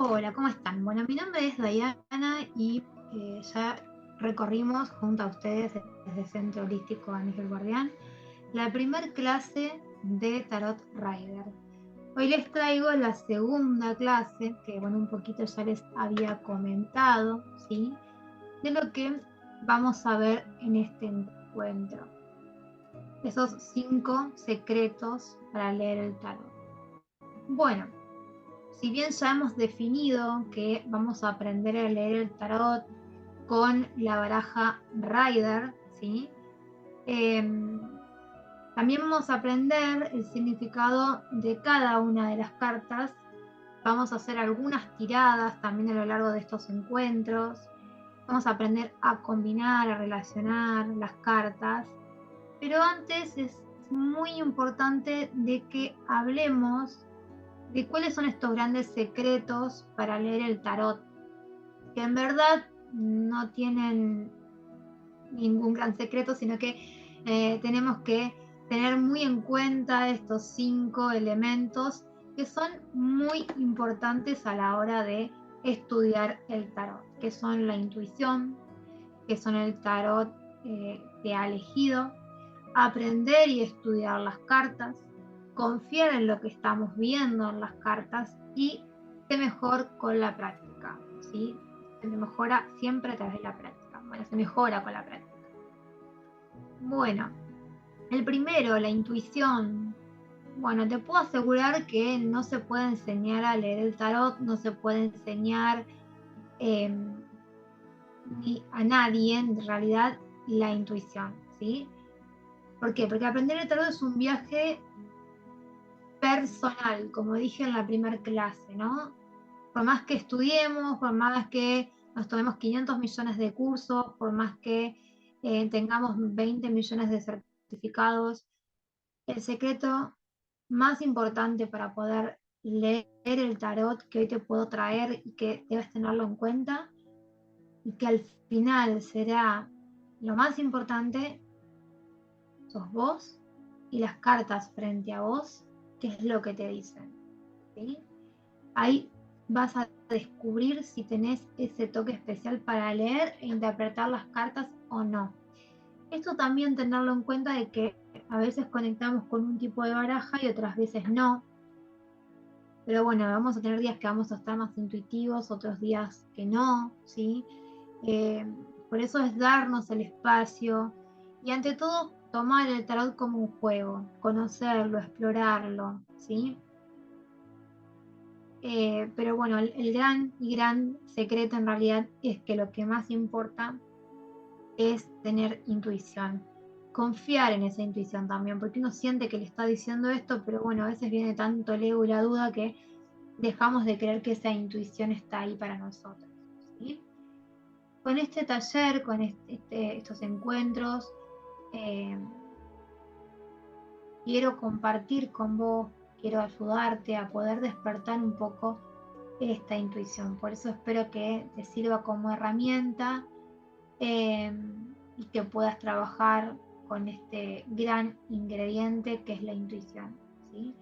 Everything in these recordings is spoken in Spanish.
Hola, ¿cómo están? Bueno, mi nombre es Dayana y ya recorrimos junto a ustedes desde Centro Holístico Ángel Guardián la primer clase de Tarot Rider. Hoy les traigo la segunda clase, que bueno, un poquito ya les había comentado, ¿sí? De lo que vamos a ver en este encuentro. Esos 5 secretos para leer el tarot. Bueno, si bien ya hemos definido que vamos a aprender a leer el tarot con la baraja Rider, ¿sí? También vamos a aprender el significado de cada una de las cartas. Vamos a hacer algunas tiradas también a lo largo de estos encuentros. Vamos a aprender a combinar, a relacionar las cartas. Pero antes es muy importante de que hablemos de cuáles son estos grandes secretos para leer el tarot, que en verdad no tienen ningún gran secreto, sino que tenemos que tener muy en cuenta estos 5 elementos que son muy importantes a la hora de estudiar el tarot, que son la intuición, que son el tarot que ha elegido, aprender y estudiar las cartas, confiar en lo que estamos viendo en las cartas y qué mejor con la práctica, ¿sí? Se mejora siempre a través de la práctica. Bueno, se mejora con la práctica. Bueno, el primero, la intuición. Bueno, te puedo asegurar que no se puede enseñar a leer el tarot, no se puede enseñar ni a nadie en realidad la intuición, ¿sí? ¿Por qué? Porque aprender el tarot es un viaje personal, como dije en la primera clase, ¿no? Por más que estudiemos, por más que nos tomemos 500 millones de cursos, por más que tengamos 20 millones de certificados, el secreto más importante para poder leer el tarot que hoy te puedo traer y que debes tenerlo en cuenta y que al final será lo más importante, sos vos y las cartas frente a vos, qué es lo que te dicen, ¿sí? Ahí vas a descubrir si tenés ese toque especial para leer e interpretar las cartas o no. Esto también tenerlo en cuenta de que a veces conectamos con un tipo de baraja y otras veces no. Pero bueno, vamos a tener días que vamos a estar más intuitivos, otros días que no, ¿sí? Eh, por eso es darnos el espacio y ante todo tomar el tarot como un juego, conocerlo, explorarlo, ¿sí? Pero bueno, el gran secreto en realidad es que lo que más importa es tener intuición, confiar en esa intuición también, porque uno siente que le está diciendo esto, pero bueno, a veces viene tanto el ego y la duda que dejamos de creer que esa intuición está ahí para nosotros, ¿sí? Con este taller, con estos encuentros, eh, quiero compartir con vos, quiero ayudarte a poder despertar un poco esta intuición. Por eso espero que te sirva como herramienta y que puedas trabajar con este gran ingrediente que es la intuición, ¿sí?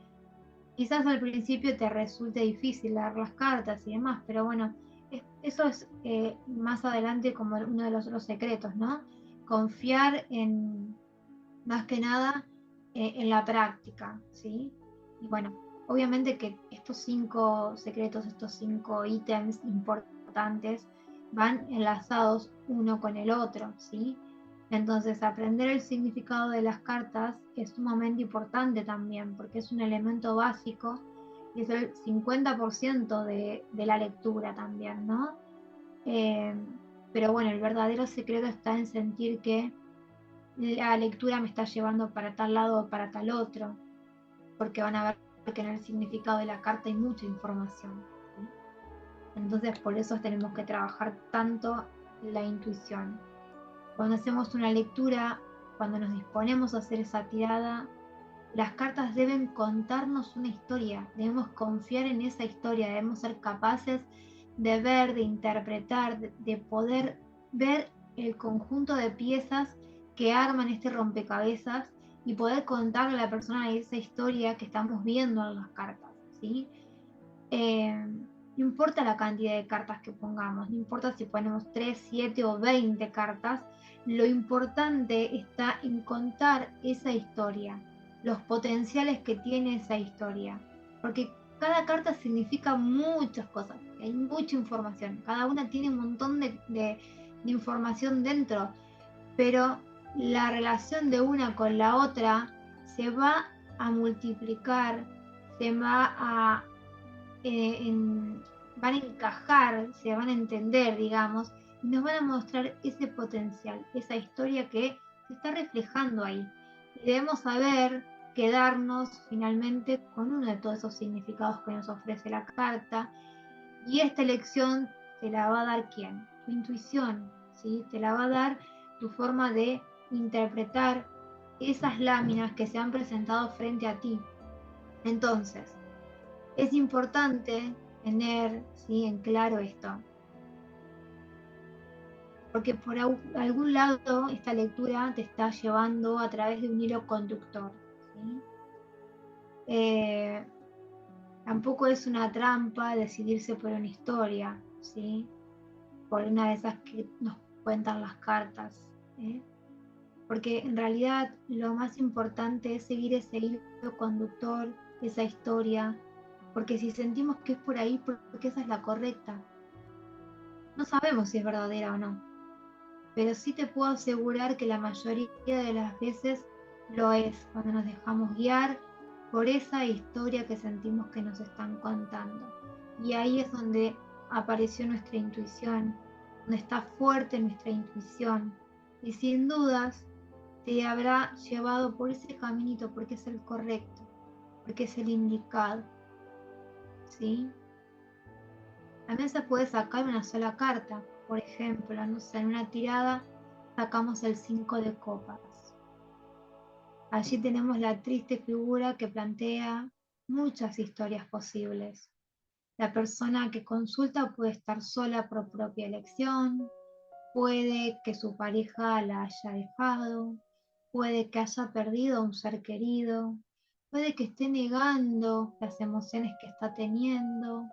Quizás al principio te resulte difícil leer las cartas y demás, pero bueno, eso es más adelante como uno de los otros secretos, ¿no? Confiar en, más que nada, en la práctica, ¿sí? Y bueno, obviamente que estos 5 secretos, estos 5 ítems importantes van enlazados uno con el otro, ¿sí? Entonces, aprender el significado de las cartas es sumamente importante también, porque es un elemento básico y es el 50% de la lectura también, ¿no? Eh, pero bueno, el verdadero secreto está en sentir que la lectura me está llevando para tal lado o para tal otro, porque van a ver que en el significado de la carta hay mucha información, ¿sí? Entonces, por eso tenemos que trabajar tanto la intuición. Cuando hacemos una lectura, cuando nos disponemos a hacer esa tirada, las cartas deben contarnos una historia, debemos confiar en esa historia, debemos ser capaces de ver, de interpretar, de poder ver el conjunto de piezas que arman este rompecabezas y poder contarle a la persona esa historia que estamos viendo en las cartas, ¿sí? No importa la cantidad de cartas que pongamos, no importa si ponemos 3, 7 o 20 cartas, lo importante está en contar esa historia, los potenciales que tiene esa historia, porque cada carta significa muchas cosas, hay mucha información, cada una tiene un montón de información dentro, pero la relación de una con la otra se va a multiplicar, se va a van a encajar, se van a entender, digamos, y nos van a mostrar ese potencial, esa historia que se está reflejando ahí. Y debemos saber quedarnos finalmente con uno de todos esos significados que nos ofrece la carta. Y esta elección te la va a dar ¿quién? Tu intuición, ¿sí? Te la va a dar tu forma de interpretar esas láminas que se han presentado frente a ti. Entonces, es importante tener, ¿sí?, en claro esto, porque por algún lado esta lectura te está llevando a través de un hilo conductor, ¿sí? Tampoco es una trampa decidirse por una historia, ¿sí?, por una de esas que nos cuentan las cartas, ¿eh? Porque en realidad lo más importante es seguir ese hilo conductor, esa historia, porque si sentimos que es por ahí, porque esa es la correcta. No sabemos si es verdadera o no, pero sí te puedo asegurar que la mayoría de las veces lo es cuando nos dejamos guiar por esa historia que sentimos que nos están contando. Y ahí es donde apareció nuestra intuición, donde está fuerte nuestra intuición. Y sin dudas te habrá llevado por ese caminito porque es el correcto, porque es el indicado, ¿sí? También se puede sacar una sola carta. Por ejemplo, no sé, en una tirada sacamos el 5 de copas. Allí tenemos la triste figura que plantea muchas historias posibles. La persona que consulta puede estar sola por propia elección, puede que su pareja la haya dejado, puede que haya perdido a un ser querido, puede que esté negando las emociones que está teniendo.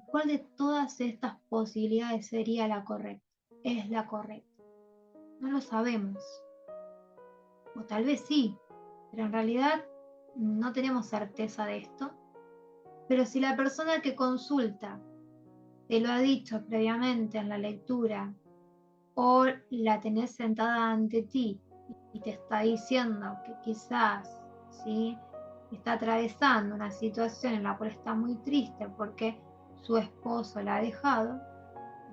¿Cuál de todas estas posibilidades sería la correcta? Es la correcta. No lo sabemos. O tal vez sí, pero en realidad no tenemos certeza de esto. Pero si la persona que consulta te lo ha dicho previamente en la lectura o la tenés sentada ante ti y te está diciendo que quizás, ¿sí?, está atravesando una situación en la cual está muy triste porque su esposo la ha dejado,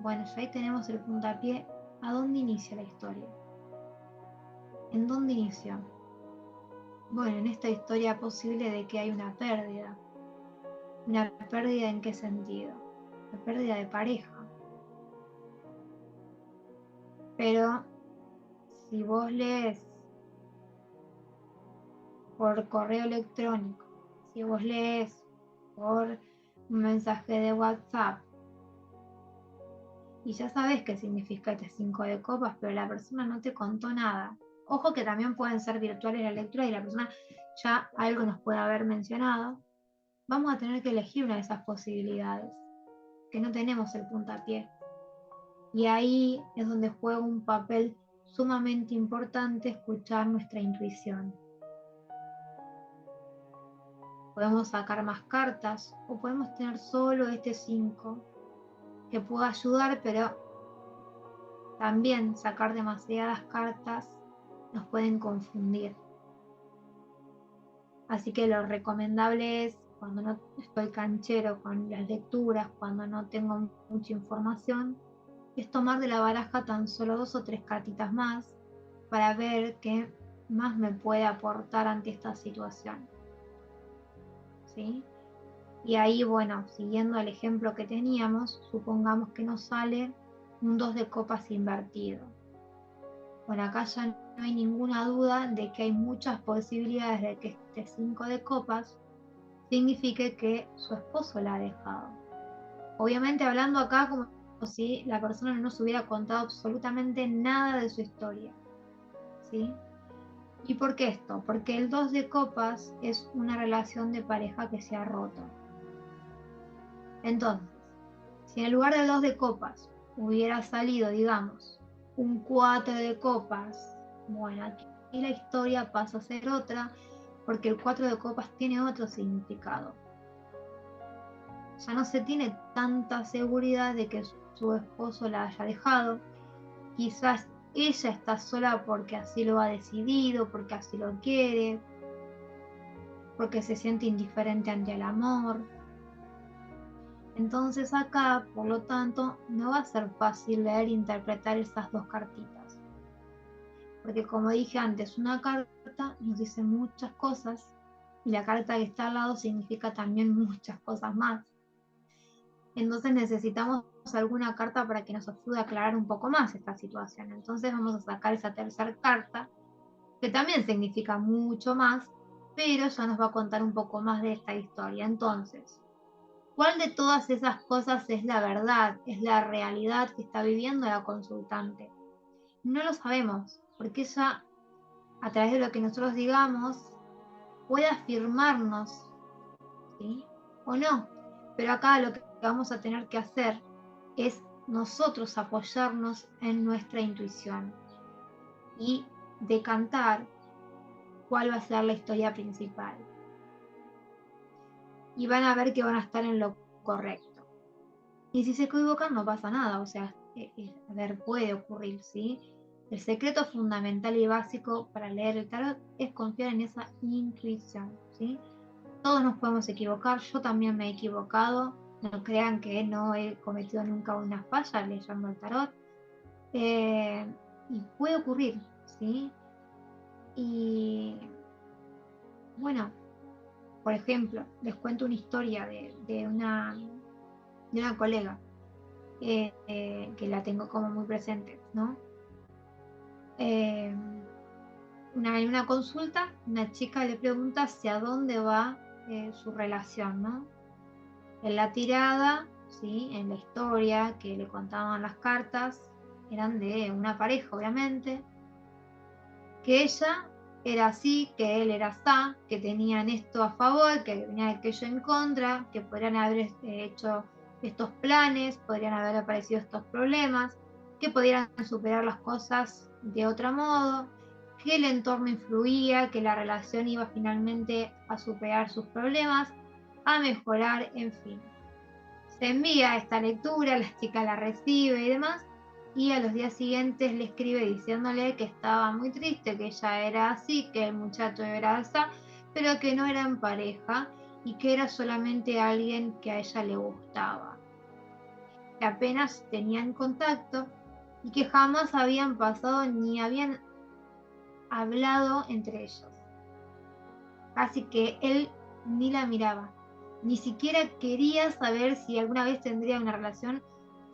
bueno, ya ahí tenemos el puntapié. ¿A dónde inicia la historia? ¿En dónde inició? Bueno, en esta historia posible de que hay una pérdida. ¿Una pérdida en qué sentido? La pérdida de pareja. Pero si vos lees por correo electrónico, si vos lees por un mensaje de WhatsApp, y ya sabes qué significa este 5 de copas, pero la persona no te contó nada. Ojo que también pueden ser virtuales las lecturas y la persona ya algo nos puede haber mencionado. Vamos a tener que elegir una de esas posibilidades, que no tenemos el puntapié. Y ahí es donde juega un papel sumamente importante escuchar nuestra intuición. Podemos sacar más cartas o podemos tener solo este 5 que puede ayudar, pero también sacar demasiadas cartas nos pueden confundir. Así que lo recomendable es, cuando no estoy canchero con las lecturas, cuando no tengo mucha información, es tomar de la baraja tan solo 2 o 3 cartitas más para ver qué más me puede aportar ante esta situación, ¿sí? Y ahí, bueno, siguiendo el ejemplo que teníamos, supongamos que nos sale un 2 de copas invertido. Bueno, acá ya no hay ninguna duda de que hay muchas posibilidades de que este 5 de copas signifique que su esposo la ha dejado. Obviamente hablando acá como si la persona no nos hubiera contado absolutamente nada de su historia, ¿sí? ¿Y por qué esto? Porque el 2 de copas es una relación de pareja que se ha roto. Entonces, si en lugar del 2 de copas hubiera salido, digamos, un 4 de copas, bueno, aquí la historia pasa a ser otra, porque el 4 de copas tiene otro significado. Ya no se tiene tanta seguridad de que su esposo la haya dejado. Quizás ella está sola porque así lo ha decidido, porque así lo quiere, porque se siente indiferente ante el amor. Entonces acá, por lo tanto, no va a ser fácil leer e interpretar esas dos cartitas. Porque como dije antes, una carta nos dice muchas cosas y la carta que está al lado significa también muchas cosas más. Entonces necesitamos alguna carta para que nos ayude a aclarar un poco más esta situación. Entonces vamos a sacar esa tercera carta, que también significa mucho más, pero ya nos va a contar un poco más de esta historia. Entonces, ¿cuál de todas esas cosas es la verdad, es la realidad que está viviendo la consultante? No lo sabemos, porque ella, a través de lo que nosotros digamos, puede afirmarnos, ¿sí? O no. Pero acá lo que vamos a tener que hacer es nosotros apoyarnos en nuestra intuición y decantar cuál va a ser la historia principal. Y van a ver que van a estar en lo correcto. Y si se equivocan no pasa nada, o sea, a ver, puede ocurrir, ¿sí? El secreto fundamental y básico para leer el tarot es confiar en esa intuición, ¿sí? Todos nos podemos equivocar, yo también me he equivocado, no crean que no he cometido nunca una falla leyendo el tarot, y puede ocurrir, ¿sí? Y bueno, por ejemplo, les cuento una historia de una colega que la tengo como muy presente, ¿no? En una consulta, una chica le pregunta hacia dónde va su relación, ¿no? En la tirada, ¿sí? En la historia que le contaban las cartas, eran de una pareja, obviamente, que ella era así, que él era así, que tenían esto a favor, que tenían aquello en contra, que podrían haber hecho estos planes, podrían haber aparecido estos problemas, que pudieran superar las cosas de otro modo, que el entorno influía, que la relación iba finalmente a superar sus problemas, a mejorar, en fin. Se envía esta lectura, la chica la recibe y demás, y a los días siguientes le escribe diciéndole que estaba muy triste, que ella era así, que el muchacho era así, pero que no eran pareja y que era solamente alguien que a ella le gustaba, que apenas tenían contacto y que jamás habían pasado ni habían hablado entre ellos. Así que él ni la miraba, ni siquiera quería saber si alguna vez tendría una relación,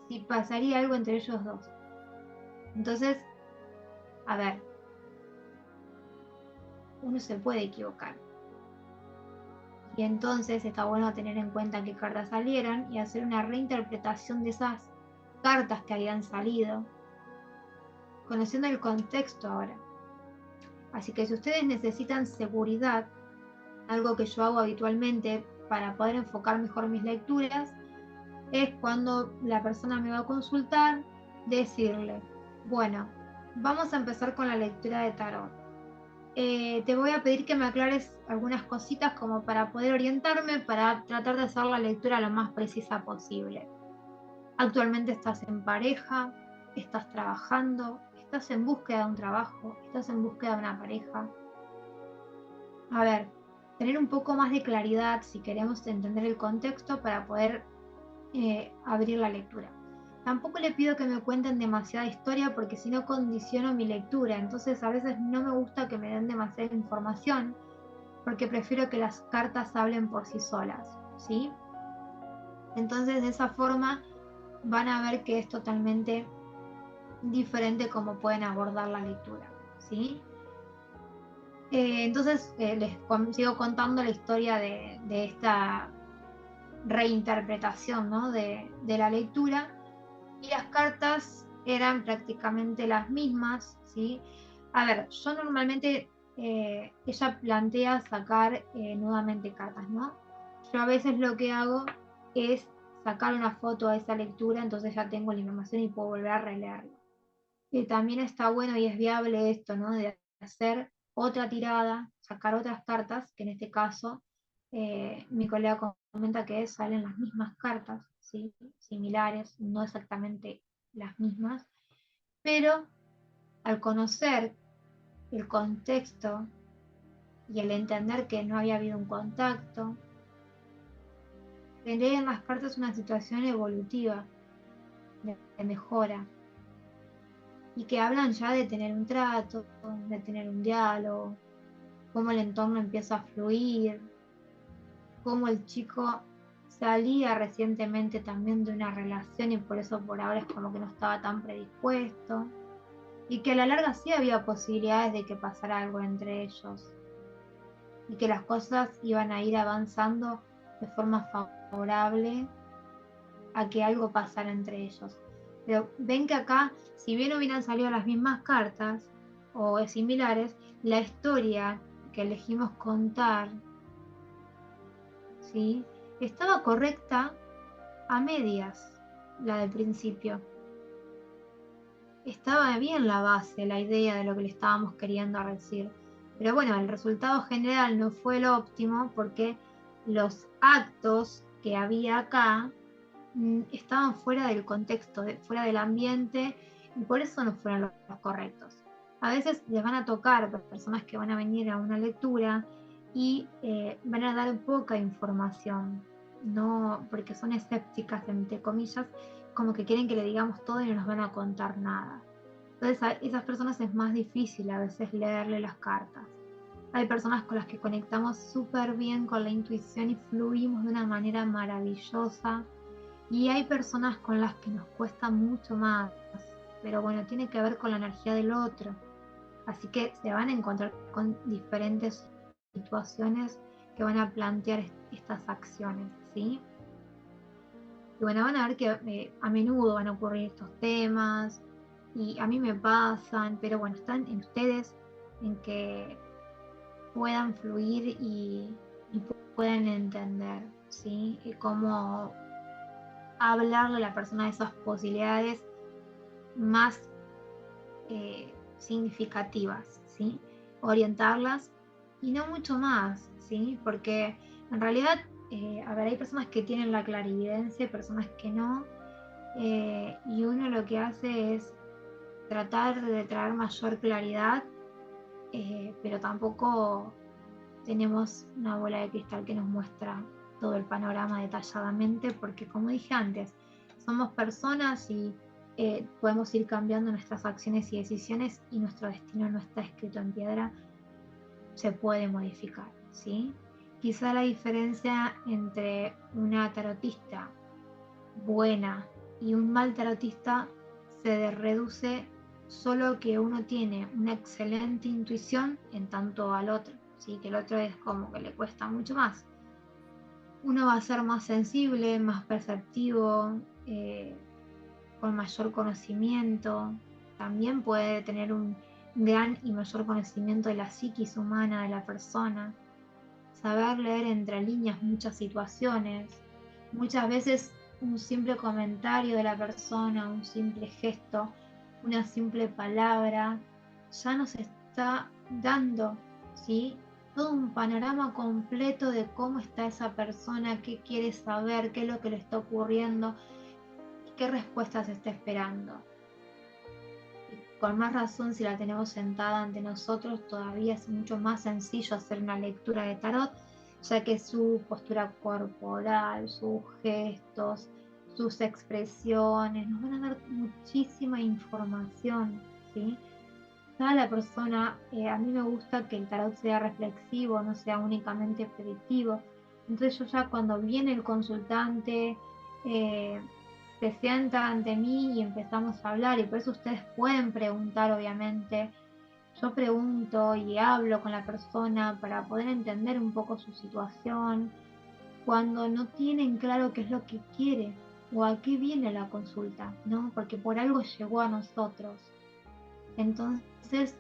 si pasaría algo entre ellos dos. Entonces, a ver, uno se puede equivocar. Y entonces está bueno tener en cuenta qué cartas salieron y hacer una reinterpretación de esas cartas que habían salido, conociendo el contexto ahora. Así que si ustedes necesitan seguridad, algo que yo hago habitualmente para poder enfocar mejor mis lecturas, es cuando la persona me va a consultar, decirle, bueno, vamos a empezar con la lectura de tarot. Te voy a pedir que me aclares algunas cositas como para poder orientarme, para tratar de hacer la lectura lo más precisa posible. Actualmente estás en pareja, estás trabajando, estás en búsqueda de un trabajo, estás en búsqueda de una pareja. A ver, tener un poco más de claridad si queremos entender el contexto para poder abrir la lectura. Tampoco le pido que me cuenten demasiada historia porque si no condiciono mi lectura, entonces a veces no me gusta que me den demasiada información porque prefiero que las cartas hablen por sí solas, ¿sí? Entonces de esa forma van a ver que es totalmente diferente cómo pueden abordar la lectura, ¿sí? Entonces les sigo contando la historia de esta reinterpretación, ¿no? de la lectura. Y las cartas eran prácticamente las mismas, ¿sí? A ver, yo normalmente, ella plantea sacar nuevamente cartas, ¿no? Yo a veces lo que hago es sacar una foto a esa lectura, entonces ya tengo la información y puedo volver a releerla. Y también está bueno y es viable esto, ¿no? De hacer otra tirada, sacar otras cartas, que en este caso mi colega comenta que salen las mismas cartas, ¿sí? Similares, no exactamente las mismas, pero al conocer el contexto y el entender que no había habido un contacto, se lee en las cartas una situación evolutiva de mejora y que hablan ya de tener un trato, de tener un diálogo, cómo el entorno empieza a fluir, cómo el chico salía recientemente también de una relación y por eso por ahora es como que no estaba tan predispuesto, y que a la larga sí había posibilidades de que pasara algo entre ellos y que las cosas iban a ir avanzando de forma favorable a que algo pasara entre ellos. Pero ven que acá, si bien hubieran salido las mismas cartas o similares, la historia que elegimos contar, ¿sí? Estaba correcta a medias, la del principio. Estaba bien la base, la idea de lo que le estábamos queriendo decir. Pero bueno, el resultado general no fue el óptimo porque los actos que había acá estaban fuera del contexto, fuera del ambiente, y por eso no fueron los correctos. A veces les van a tocar personas que van a venir a una lectura y van a dar poca información, no porque son escépticas, entre comillas, como que quieren que le digamos todo y no nos van a contar nada. Entonces a esas personas es más difícil a veces leerle las cartas. Hay personas con las que conectamos súper bien con la intuición y fluimos de una manera maravillosa, y hay personas con las que nos cuesta mucho más, pero bueno, tiene que ver con la energía del otro. Así que se van a encontrar con diferentes situaciones que van a plantear estas acciones, ¿sí? Y bueno, van a ver que a menudo van a ocurrir estos temas y a mí me pasan, pero bueno, están en ustedes en que puedan fluir y puedan entender, ¿sí? Y cómo hablarle a la persona de esas posibilidades más significativas, ¿sí? Orientarlas y no mucho más, ¿sí? Porque en realidad, a ver, hay personas que tienen la clarividencia, personas que no, y uno lo que hace es tratar de traer mayor claridad, pero tampoco tenemos una bola de cristal que nos muestra todo el panorama detalladamente, porque como dije antes, somos personas y podemos ir cambiando nuestras acciones y decisiones y nuestro destino no está escrito en piedra, se puede modificar, ¿sí? Quizá la diferencia entre una tarotista buena y un mal tarotista se reduce solo que uno tiene una excelente intuición en tanto al otro, ¿sí? Que el otro es como que le cuesta mucho más. Uno va a ser más sensible, más perceptivo, con mayor conocimiento, también puede tener un gran y mayor conocimiento de la psiquis humana de la persona, saber leer entre líneas muchas situaciones. Muchas veces un simple comentario de la persona, un simple gesto, una simple palabra, ya nos está dando, ¿sí? Todo un panorama completo de cómo está esa persona, qué quiere saber, qué es lo que le está ocurriendo y qué respuestas está esperando. Y con más razón, si la tenemos sentada ante nosotros, todavía es mucho más sencillo hacer una lectura de tarot, ya que su postura corporal, sus gestos, sus expresiones nos van a dar muchísima información, ¿sí? Cada la persona, a mí me gusta que el tarot sea reflexivo, no sea únicamente predictivo. Entonces yo ya cuando viene el consultante, eh, se sienta ante mí y empezamos a hablar, y por eso ustedes pueden preguntar, obviamente. Yo pregunto y hablo con la persona para poder entender un poco su situación, cuando no tienen claro qué es lo que quiere o a qué viene la consulta, ¿no? Porque por algo llegó a nosotros. Entonces,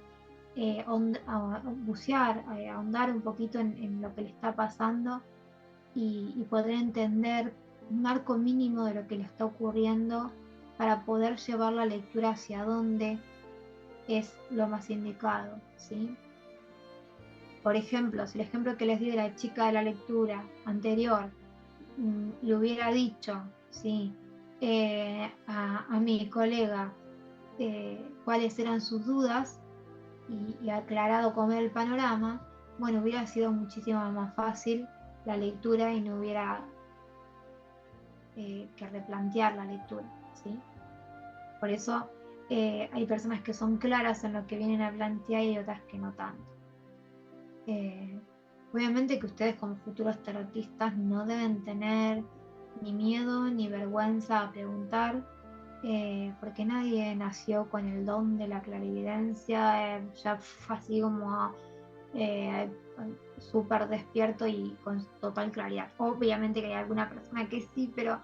bucear, ahondar un poquito en lo que le está pasando y poder entender un marco mínimo de lo que le está ocurriendo para poder llevar la lectura hacia donde es lo más indicado, ¿sí? Por ejemplo, si el ejemplo que les di de la chica de la lectura anterior le hubiera dicho, ¿sí? A mi colega cuáles eran sus dudas y aclarado cómo era el panorama, bueno, hubiera sido muchísimo más fácil la lectura y no hubiera que replantear la lectura, ¿sí? Por eso hay personas que son claras en lo que vienen a plantear y otras que no tanto. Obviamente que ustedes como futuros tarotistas no deben tener ni miedo ni vergüenza a preguntar, porque nadie nació con el don de la clarividencia, ya así como súper despierto y con total claridad. Obviamente que hay alguna persona que sí, pero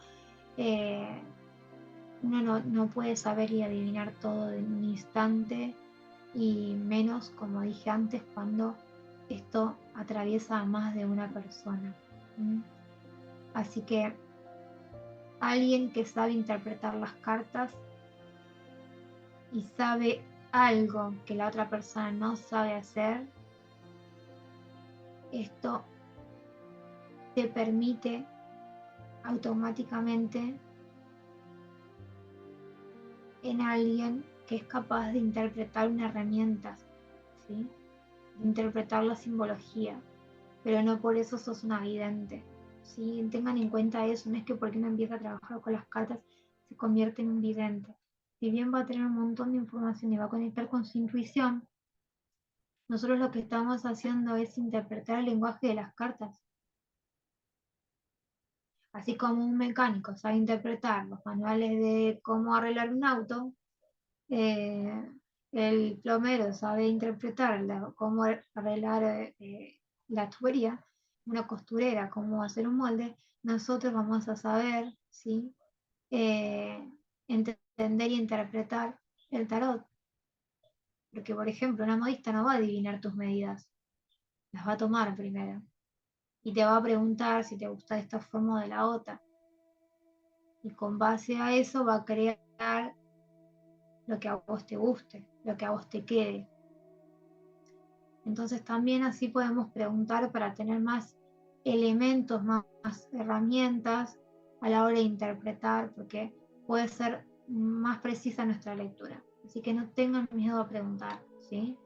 eh, uno no puede saber y adivinar todo en un instante, y menos, como dije antes, cuando esto atraviesa a más de una persona. ¿Mm? Así que alguien que sabe interpretar las cartas y sabe algo que la otra persona no sabe hacer, esto te permite automáticamente en alguien que es capaz de interpretar una herramienta, ¿sí? De interpretar la simbología, pero no por eso sos una vidente. ¿Sí? Tengan en cuenta eso, no es que porque uno empieza a trabajar con las cartas se convierte en un vidente. Si bien va a tener un montón de información y va a conectar con su intuición, nosotros lo que estamos haciendo es interpretar el lenguaje de las cartas. Así como un mecánico sabe interpretar los manuales de cómo arreglar un auto, eh, el plomero sabe interpretar cómo arreglar la tubería, una costurera cómo hacer un molde, nosotros vamos a saber, ¿sí? eh, entender y interpretar el tarot. Porque, por ejemplo, una modista no va a adivinar tus medidas, las va a tomar primero. Y te va a preguntar si te gusta de esta forma o de la otra. Y con base a eso va a crear lo que a vos te guste, lo que a vos te quede. Entonces también así podemos preguntar para tener más elementos, más herramientas a la hora de interpretar, porque puede ser más precisa nuestra lectura. Así que no tengan miedo a preguntar, ¿sí?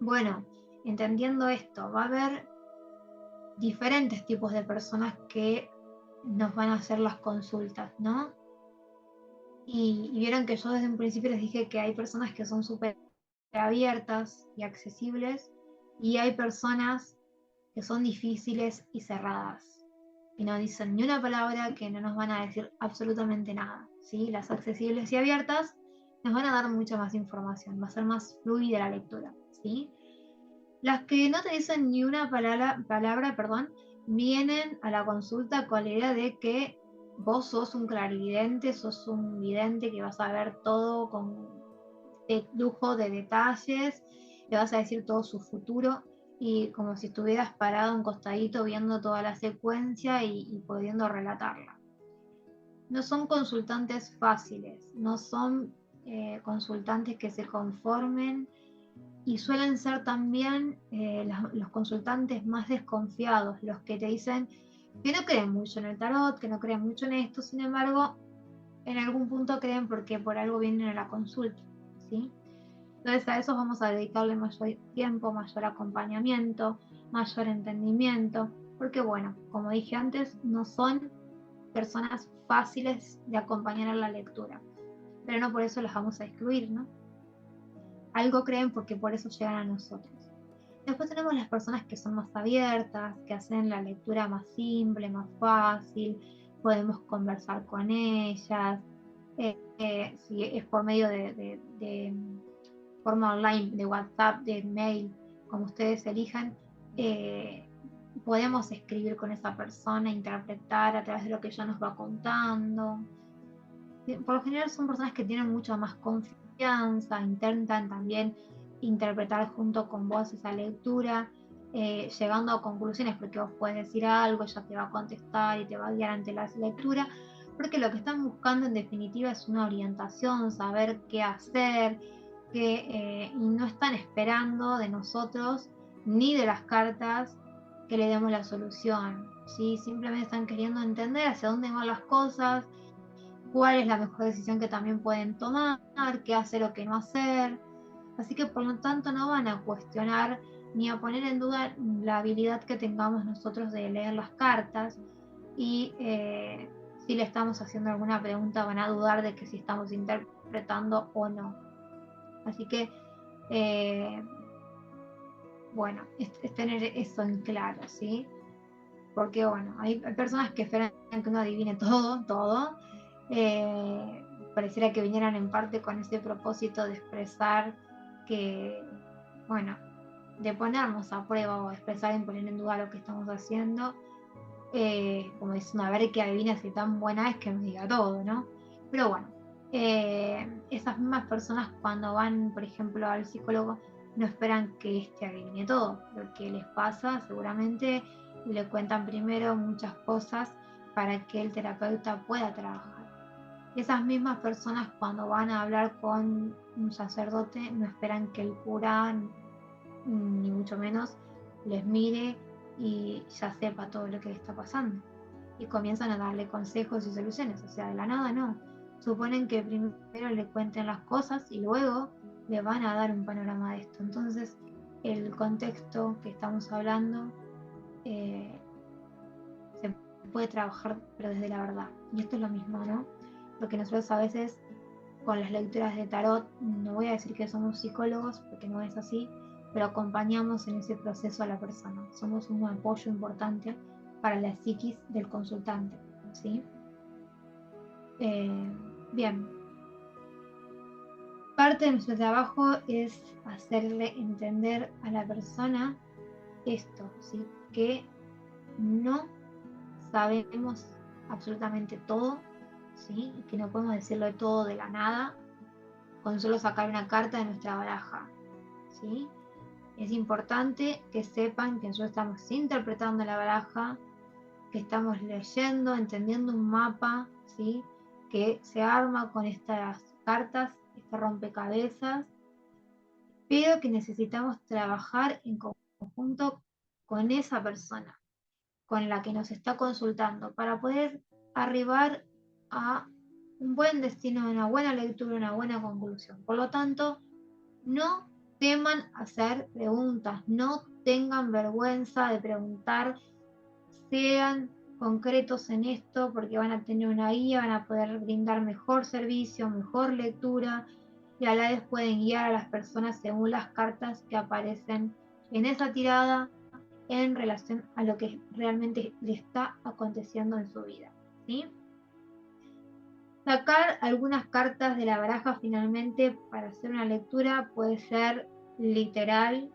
Bueno, entendiendo esto, va a haber diferentes tipos de personas que nos van a hacer las consultas, ¿no? Y vieron que yo desde un principio les dije que hay personas que son súper abiertas y accesibles, y hay personas que son difíciles y cerradas, que no dicen ni una palabra, que no nos van a decir absolutamente nada, ¿sí? Las accesibles y abiertas nos van a dar mucha más información, va a ser más fluida la lectura, ¿sí? Las que no te dicen ni una palabra, perdón, vienen a la consulta con la idea de que vos sos un clarividente, sos un vidente que vas a ver todo con lujo de detalles, le vas a decir todo su futuro y como si estuvieras parado un costadito viendo toda la secuencia y pudiendo relatarla. No son consultantes fáciles, no son consultantes que se conformen, y suelen ser también los consultantes más desconfiados, los que te dicen que no creen mucho en el tarot, que no creen mucho en esto, sin embargo, en algún punto creen porque por algo vienen a la consulta, ¿sí? Entonces a eso vamos a dedicarle mayor tiempo, mayor acompañamiento, mayor entendimiento, porque bueno, como dije antes, no son personas fáciles de acompañar en la lectura, pero no por eso las vamos a excluir, ¿no? Algo creen porque por eso llegan a nosotros. Después tenemos las personas que son más abiertas, que hacen la lectura más simple, más fácil, podemos conversar con ellas, si es por medio de forma online, de WhatsApp, de mail, como ustedes elijan, podemos escribir con esa persona, interpretar a través de lo que ella nos va contando. Por lo general son personas que tienen mucha más confianza, intentan también interpretar junto con vos esa lectura, llegando a conclusiones, porque vos puedes decir algo, ella te va a contestar y te va a guiar ante la lectura, porque lo que están buscando en definitiva es una orientación, saber qué hacer, y no están esperando de nosotros ni de las cartas que le demos la solución, ¿sí? Simplemente están queriendo entender hacia dónde van las cosas, cuál es la mejor decisión que también pueden tomar, qué hacer o qué no hacer. Así que por lo tanto no van a cuestionar ni a poner en duda la habilidad que tengamos nosotros de leer las cartas, y si le estamos haciendo alguna pregunta van a dudar de que si estamos interpretando o no. Así que bueno, es tener eso en claro, ¿sí? Porque bueno, hay personas que esperan que uno adivine todo. Pareciera que vinieran en parte con ese propósito de expresar que, bueno, de ponernos a prueba o expresar y poner en duda lo que estamos haciendo, como diciendo, a ver qué adivina si tan buena es que nos diga todo, ¿no? Pero bueno, esas mismas personas cuando van, por ejemplo, al psicólogo, no esperan que éste adivine todo. Lo que les pasa, seguramente le cuentan primero muchas cosas para que el terapeuta pueda trabajar. Esas mismas personas cuando van a hablar con un sacerdote no esperan que el cura, ni mucho menos, les mire y ya sepa todo lo que le está pasando. Y comienzan a darle consejos y soluciones. O sea, de la nada no. Suponen que primero le cuenten las cosas y luego le van a dar un panorama de esto. Entonces, el contexto que estamos hablando se puede trabajar, pero desde la verdad. Y esto es lo mismo, ¿no? Porque nosotros a veces con las lecturas de tarot, no voy a decir que somos psicólogos, porque no es así, pero acompañamos en ese proceso a la persona. Somos un apoyo importante para la psiquis del consultante, ¿sí? Bien. Parte de nuestro trabajo es hacerle entender a la persona esto, ¿sí? Que no sabemos absolutamente todo, ¿sí? Y que no podemos decirlo todo de la nada con solo sacar una carta de nuestra baraja, ¿sí? Es importante que sepan que nosotros estamos interpretando la baraja, que estamos leyendo, entendiendo un mapa, ¿sí? Que se arma con estas cartas, este rompecabezas, pero que necesitamos trabajar en conjunto con esa persona, con la que nos está consultando, para poder arribar a un buen destino, una buena lectura, una buena conclusión. Por lo tanto, no teman hacer preguntas, no tengan vergüenza de preguntar, sean concretos en esto porque van a tener una guía, van a poder brindar mejor servicio, mejor lectura, y a la vez pueden guiar a las personas según las cartas que aparecen en esa tirada en relación a lo que realmente le está aconteciendo en su vida, ¿sí? Sacar algunas cartas de la baraja finalmente para hacer una lectura puede ser literal,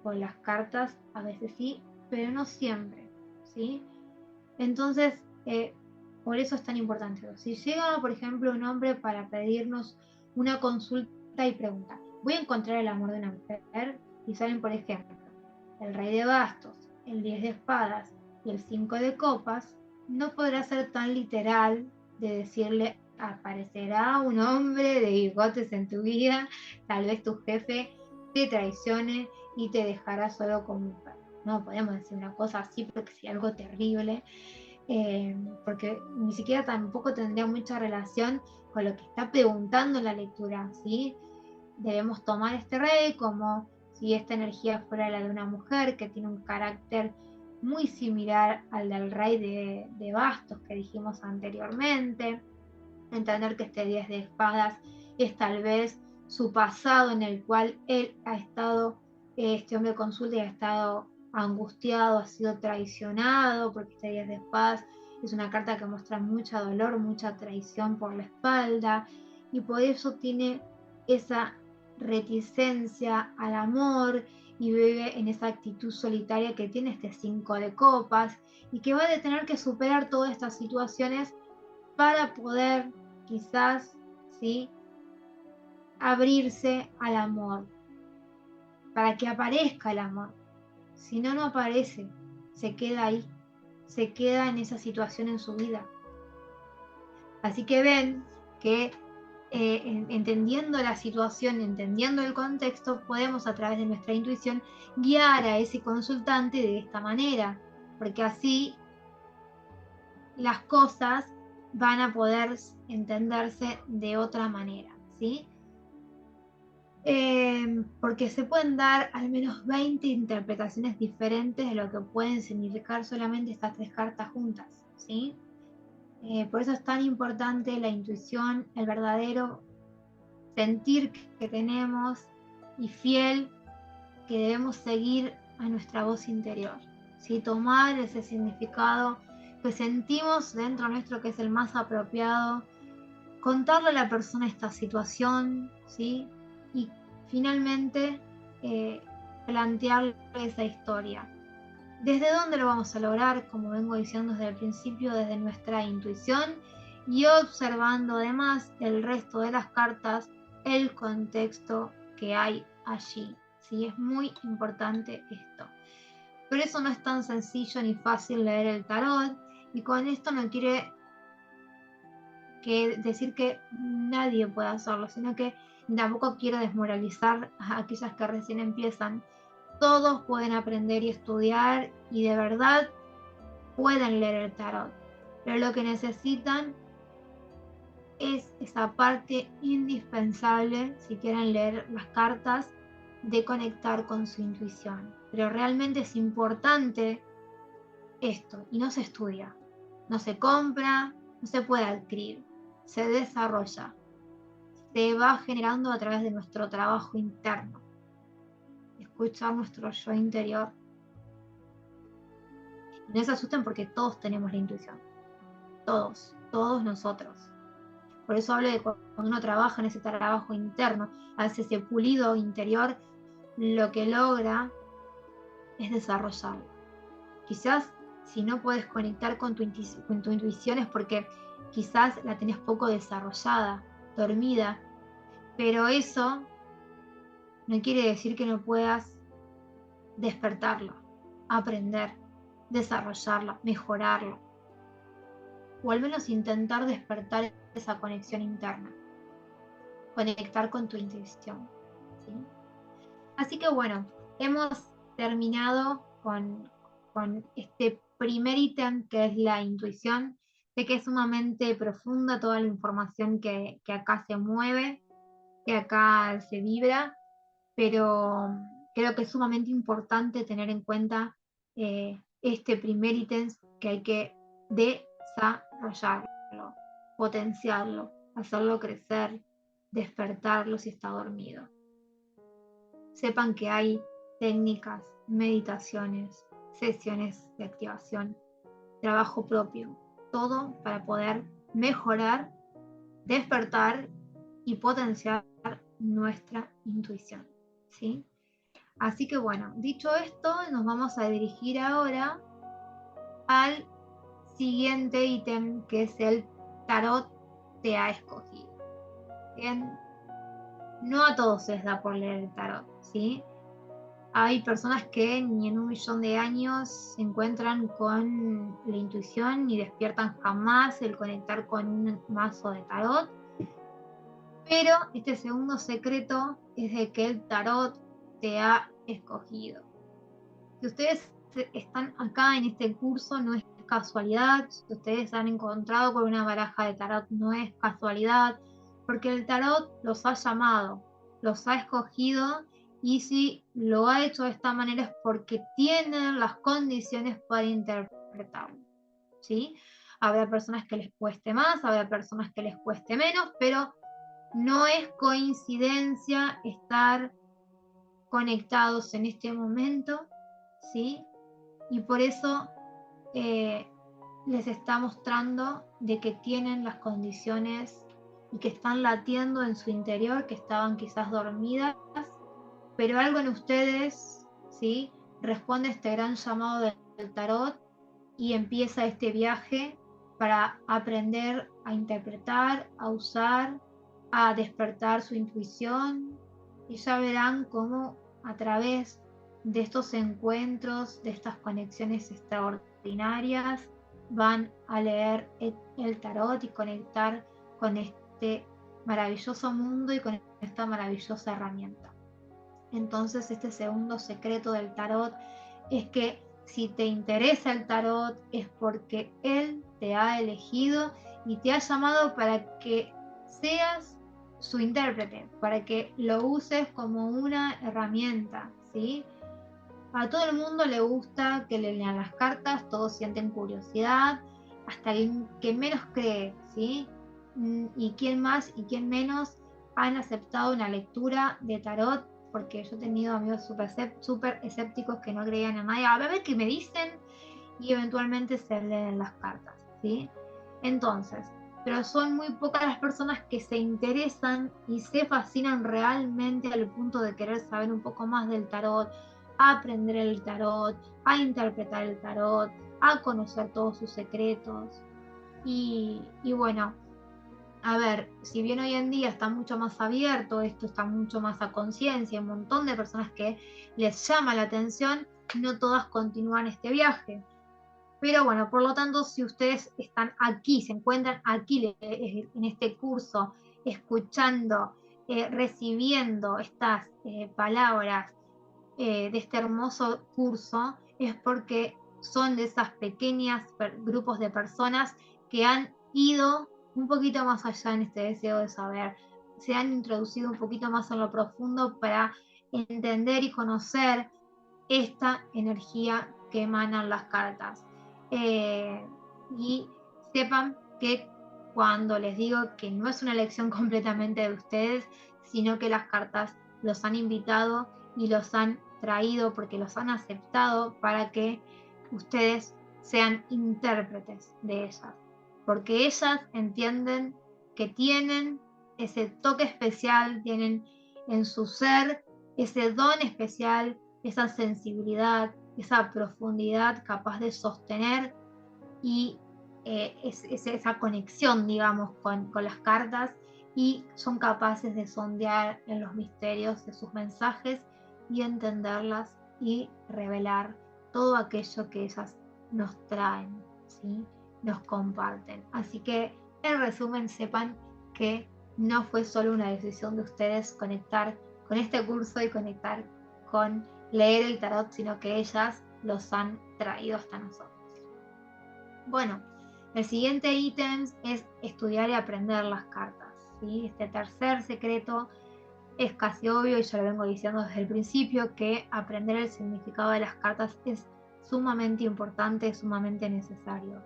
con las cartas a veces sí, pero no siempre, ¿sí? Entonces, por eso es tan importante. Si llega, por ejemplo, un hombre para pedirnos una consulta y pregunta, voy a encontrar el amor de una mujer, y salen, por ejemplo, el rey de bastos, el 10 de espadas y el 5 de copas, no podrá ser tan literal de decirle, aparecerá un hombre de bigotes en tu vida, tal vez tu jefe te traicione y te dejará solo con mujer. No podemos decir una cosa así porque sería algo terrible, porque ni siquiera tampoco tendría mucha relación con lo que está preguntando la lectura, ¿sí? Debemos tomar este rey como si esta energía fuera la de una mujer que tiene un carácter muy similar al del rey de bastos que dijimos anteriormente. Entender que este 10 de espadas es tal vez su pasado en el cual él ha estado, este hombre consulta y ha estado angustiado, ha sido traicionado, porque este 10 de espadas es una carta que muestra mucho dolor, mucha traición por la espalda, y por eso tiene esa reticencia al amor y vive en esa actitud solitaria que tiene este 5 de copas, y que va a tener que superar todas estas situaciones para poder quizás, ¿sí?, abrirse al amor, para que aparezca el amor, Si no, no aparece, se queda ahí, se queda en esa situación en su vida. Así que ven que entendiendo la situación, entendiendo el contexto, podemos a través de nuestra intuición guiar a ese consultante de esta manera, porque así las cosas van a poder entenderse de otra manera, ¿sí? Porque se pueden dar al menos 20 interpretaciones diferentes de lo que pueden significar solamente estas 3 cartas juntas, ¿sí? Por eso es tan importante la intuición, el verdadero sentir que tenemos y fiel que debemos seguir a nuestra voz interior, ¿sí? Tomar ese significado que sentimos dentro nuestro que es el más apropiado, contarle a la persona esta situación, ¿sí? Y finalmente plantearle esa historia. ¿Desde dónde lo vamos a lograr? Como vengo diciendo desde el principio, desde nuestra intuición y observando además el resto de las cartas, el contexto que hay allí. ¿Sí? Es muy importante esto. Pero eso no es tan sencillo ni fácil leer el tarot, y con esto no quiere decir que nadie puede hacerlo, sino que tampoco quiero desmoralizar a aquellas que recién empiezan. Todos pueden aprender y estudiar y de verdad pueden leer el tarot, pero lo que necesitan es esa parte indispensable, si quieren leer las cartas, de conectar con su intuición. Pero realmente es importante esto, y no se estudia, no se compra, no se puede adquirir, se desarrolla, se va generando a través de nuestro trabajo interno, escuchar nuestro yo interior. Y no se asusten porque todos tenemos la intuición, todos nosotros. Por eso hablo de cuando uno trabaja en ese trabajo interno, hace ese pulido interior, lo que logra es desarrollarlo. Quizás si no puedes conectar con tu intuición es porque quizás la tenés poco desarrollada, dormida, pero eso no quiere decir que no puedas despertarla, aprender, desarrollarla, mejorarla, o al menos intentar despertar esa conexión interna, conectar con tu intuición, ¿sí? Así que bueno, hemos terminado con este primer ítem que es la intuición. Sé que es sumamente profunda toda la información que acá se mueve, que acá se vibra, pero creo que es sumamente importante tener en cuenta este primer ítem que hay que desarrollarlo, potenciarlo, hacerlo crecer, despertarlo si está dormido. Sepan que hay técnicas, meditaciones, sesiones de activación, trabajo propio, todo para poder mejorar, despertar y potenciar nuestra intuición, ¿sí? Así que bueno, dicho esto, nos vamos a dirigir ahora al siguiente ítem, que es el tarot te ha escogido. Bien, no a todos se les da por leer el tarot, ¿sí? Hay personas que ni en 1.000.000 de años se encuentran con la intuición ni despiertan jamás el conectar con un mazo de tarot. Pero este segundo secreto es de que el tarot te ha escogido. Si ustedes están acá en este curso, no es casualidad. Si ustedes han encontrado con una baraja de tarot, no es casualidad, porque el tarot los ha llamado, los ha escogido, y si lo ha hecho de esta manera es porque tienen las condiciones para interpretarlo, ¿sí? Habrá personas que les cueste más, habrá personas que les cueste menos, pero no es coincidencia estar conectados en este momento, ¿sí? Y por eso les está mostrando de que tienen las condiciones y que están latiendo en su interior, que estaban quizás dormidas, pero algo en ustedes, ¿sí? Responde a este gran llamado del tarot y empieza este viaje para aprender a interpretar, a usar, a despertar su intuición, y ya verán cómo a través de estos encuentros, de estas conexiones extraordinarias, van a leer el tarot y conectar con este maravilloso mundo y con esta maravillosa herramienta. Entonces, este segundo secreto del tarot es que si te interesa el tarot es porque él te ha elegido y te ha llamado para que seas su intérprete, para que lo uses como una herramienta, ¿sí? A todo el mundo le gusta que le lean las cartas, todos sienten curiosidad, hasta el que menos cree, ¿sí? Y quién más y quién menos han aceptado una lectura de tarot, porque yo he tenido amigos súper escépticos que no creían en nadie, a ver qué me dicen, y eventualmente se leen las cartas, ¿sí? Entonces, pero son muy pocas las personas que se interesan y se fascinan realmente al punto de querer saber un poco más del tarot, a aprender el tarot, a interpretar el tarot, a conocer todos sus secretos. Y bueno, a ver, si bien hoy en día está mucho más abierto, esto está mucho más a conciencia, hay un montón de personas que les llama la atención, no todas continúan este viaje. Pero bueno, por lo tanto, si ustedes están aquí, se encuentran aquí en este curso, escuchando, recibiendo estas palabras de este hermoso curso, es porque son de esas pequeñas grupos de personas que han ido un poquito más allá en este deseo de saber, se han introducido un poquito más en lo profundo para entender y conocer esta energía que emanan las cartas. Y sepan que cuando les digo que no es una elección completamente de ustedes, sino que las cartas los han invitado y los han traído porque los han aceptado para que ustedes sean intérpretes de ellas, porque ellas entienden que tienen ese toque especial, tienen en su ser ese don especial, esa sensibilidad, esa profundidad capaz de sostener y esa conexión, digamos, con las cartas, y son capaces de sondear en los misterios de sus mensajes y entenderlas y revelar todo aquello que ellas nos traen, ¿sí? Nos comparten. Así que, en resumen, sepan que no fue solo una decisión de ustedes conectar con este curso y conectar con leer el tarot, sino que ellas los han traído hasta nosotros. Bueno, el siguiente ítem es estudiar y aprender las cartas, ¿sí? Este tercer secreto es casi obvio y ya lo vengo diciendo desde el principio, que aprender el significado de las cartas es sumamente importante, sumamente necesario.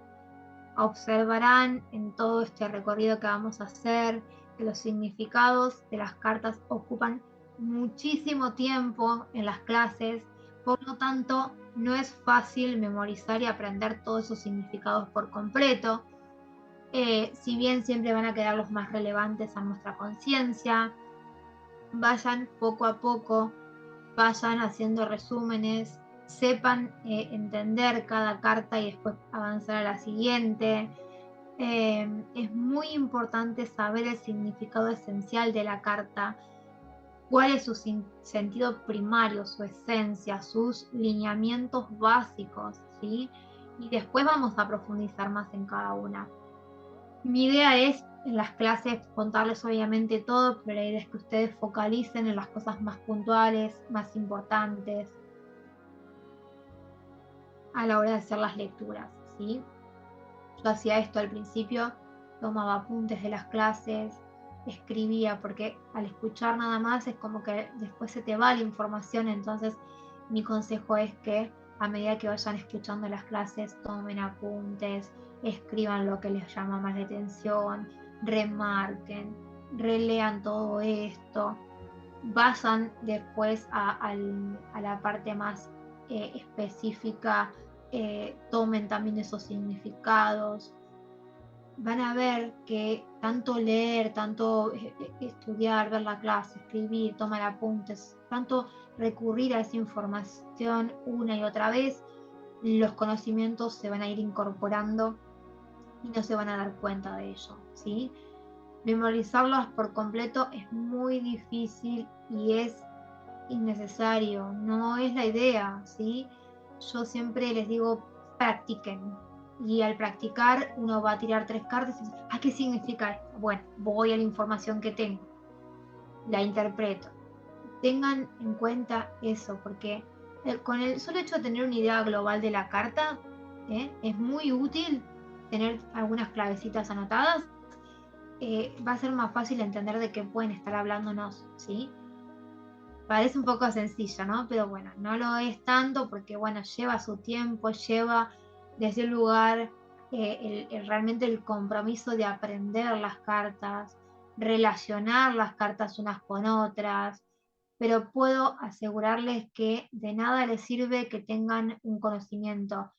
Observarán en todo este recorrido que vamos a hacer que los significados de las cartas ocupan muchísimo tiempo en las clases, por lo tanto no es fácil memorizar y aprender todos esos significados por completo. Si bien siempre van a quedar los más relevantes a nuestra conciencia, vayan poco a poco, vayan haciendo resúmenes, sepan entender cada carta y después avanzar a la siguiente. Es muy importante saber el significado esencial de la carta, cuál es su sentido primario, su esencia, sus lineamientos básicos, ¿sí? Y después vamos a profundizar más en cada una. Mi idea es en las clases contarles obviamente todo, pero la idea es que ustedes focalicen en las cosas más puntuales, más importantes a la hora de hacer las lecturas, ¿sí? Yo hacía esto al principio, tomaba apuntes de las clases, escribía, porque al escuchar nada más es como que después se te va la información, entonces mi consejo es que a medida que vayan escuchando las clases, tomen apuntes, escriban lo que les llama más la atención, remarquen, relean todo esto, vayan después a la parte más específica, tomen también esos significados. Van a ver que tanto leer, tanto estudiar, ver la clase, escribir, tomar apuntes, tanto recurrir a esa información una y otra vez, los conocimientos se van a ir incorporando y no se van a dar cuenta de ello, ¿sí? Memorizarlos por completo es muy difícil y es innecesario, no es la idea, ¿sí? Yo siempre les digo, practiquen. Y al practicar uno va a tirar 3 cartas y dice, ¿a qué significa esto? Bueno, voy a la información que tengo, la interpreto. Tengan en cuenta eso, porque con el solo hecho de tener una idea global de la carta, es muy útil tener algunas clavecitas anotadas. Va a ser más fácil entender de qué pueden estar hablándonos, ¿sí? Parece un poco sencillo, ¿no? Pero bueno, no lo es tanto porque, bueno, lleva su tiempo, lleva desde un lugar realmente el compromiso de aprender las cartas, relacionar las cartas unas con otras, pero puedo asegurarles que de nada les sirve que tengan un conocimiento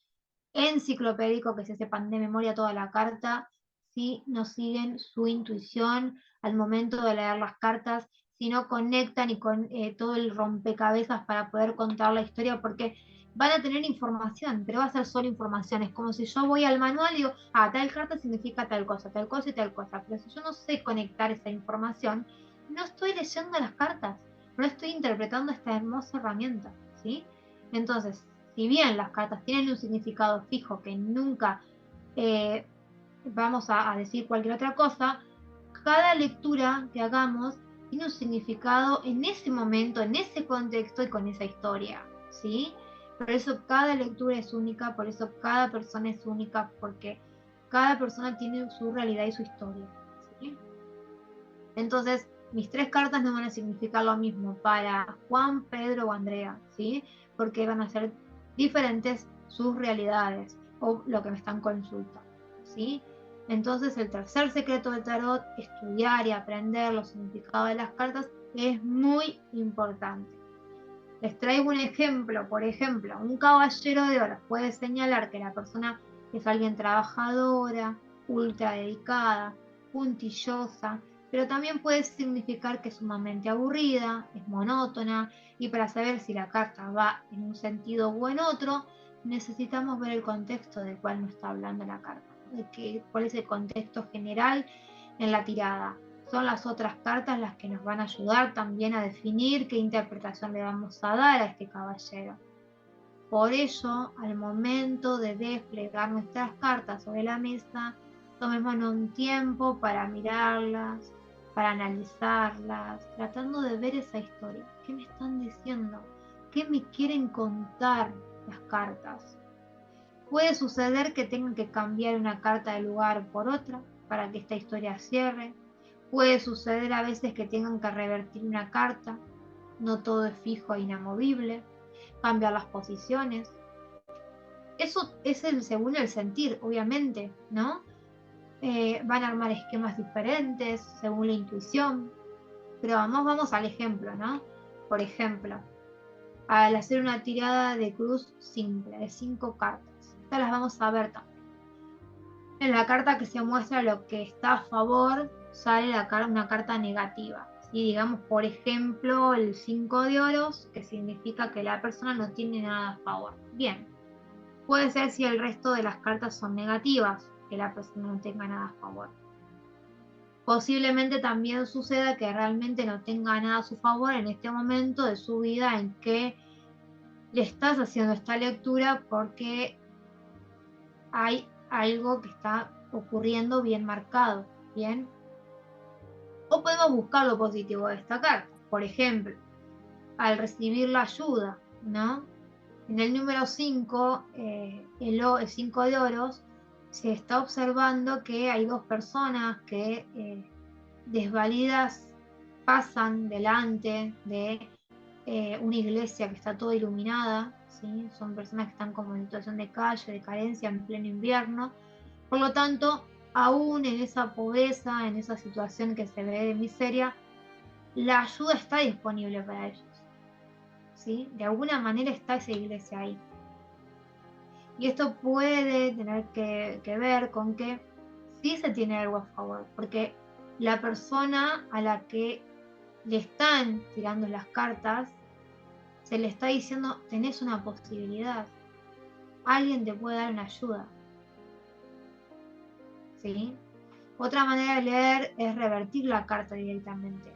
enciclopédico, que se sepan de memoria toda la carta, si no siguen su intuición al momento de leer las cartas, si no conectan y con todo el rompecabezas para poder contar la historia, porque van a tener información, pero va a ser solo información. Es como si yo voy al manual y digo, tal carta significa tal cosa y tal cosa, pero si yo no sé conectar esa información, no estoy leyendo las cartas, no estoy interpretando esta hermosa herramienta, ¿sí? Entonces, si bien las cartas tienen un significado fijo que nunca vamos a decir cualquier otra cosa, cada lectura que hagamos tiene un significado en ese momento, en ese contexto y con esa historia, ¿sí? Por eso cada lectura es única, por eso cada persona es única, porque cada persona tiene su realidad y su historia, ¿sí? Entonces, mis 3 cartas no van a significar lo mismo para Juan, Pedro o Andrea, ¿sí? Porque van a ser diferentes sus realidades o lo que me están consultando, ¿sí? Entonces, el tercer secreto del tarot, estudiar y aprender los significados de las cartas, es muy importante. Les traigo un ejemplo, por ejemplo, un caballero de oro puede señalar que la persona es alguien trabajadora, ultra dedicada, puntillosa, pero también puede significar que es sumamente aburrida, es monótona, y para saber si la carta va en un sentido o en otro, necesitamos ver el contexto del cual nos está hablando la carta, cuál es el contexto general en la tirada. Son las otras cartas las que nos van a ayudar también a definir qué interpretación le vamos a dar a este caballero. Por ello, al momento de desplegar nuestras cartas sobre la mesa, tomémonos un tiempo para mirarlas, para analizarlas, tratando de ver esa historia. ¿Qué me están diciendo? ¿Qué me quieren contar las cartas? Puede suceder que tengan que cambiar una carta de lugar por otra para que esta historia cierre. Puede suceder a veces que tengan que revertir una carta. No todo es fijo e inamovible. Cambiar las posiciones. Eso es según el sentir, obviamente, ¿no? Van a armar esquemas diferentes según la intuición. Pero vamos al ejemplo, ¿no? Por ejemplo, al hacer una tirada de cruz simple de 5 cartas. Estas las vamos a ver también. En la carta que se muestra lo que está a favor, sale una carta negativa. ¿Sí? Digamos, por ejemplo, el 5 de oros, que significa que la persona no tiene nada a favor. Bien, puede ser si el resto de las cartas son negativas, que la persona no tenga nada a favor. Posiblemente también suceda que realmente no tenga nada a su favor en este momento de su vida en que le estás haciendo esta lectura porque hay algo que está ocurriendo bien marcado, ¿bien? O podemos buscar lo positivo de esta carta. Por ejemplo, al recibir la ayuda, ¿no? En el número 5, el 5 de oros, se está observando que hay 2 personas que desvalidas pasan delante de una iglesia que está toda iluminada, ¿sí? Son personas que están como en situación de calle, de carencia, en pleno invierno. Por lo tanto, aún en esa pobreza, en esa situación que se ve de miseria, la ayuda está disponible para ellos, ¿sí? De alguna manera está esa iglesia ahí. Y esto puede tener que ver con que sí se tiene algo a favor, porque la persona a la que le están tirando las cartas, se le está diciendo, tenés una posibilidad, alguien te puede dar una ayuda, ¿sí? Otra manera de leer es revertir la carta directamente,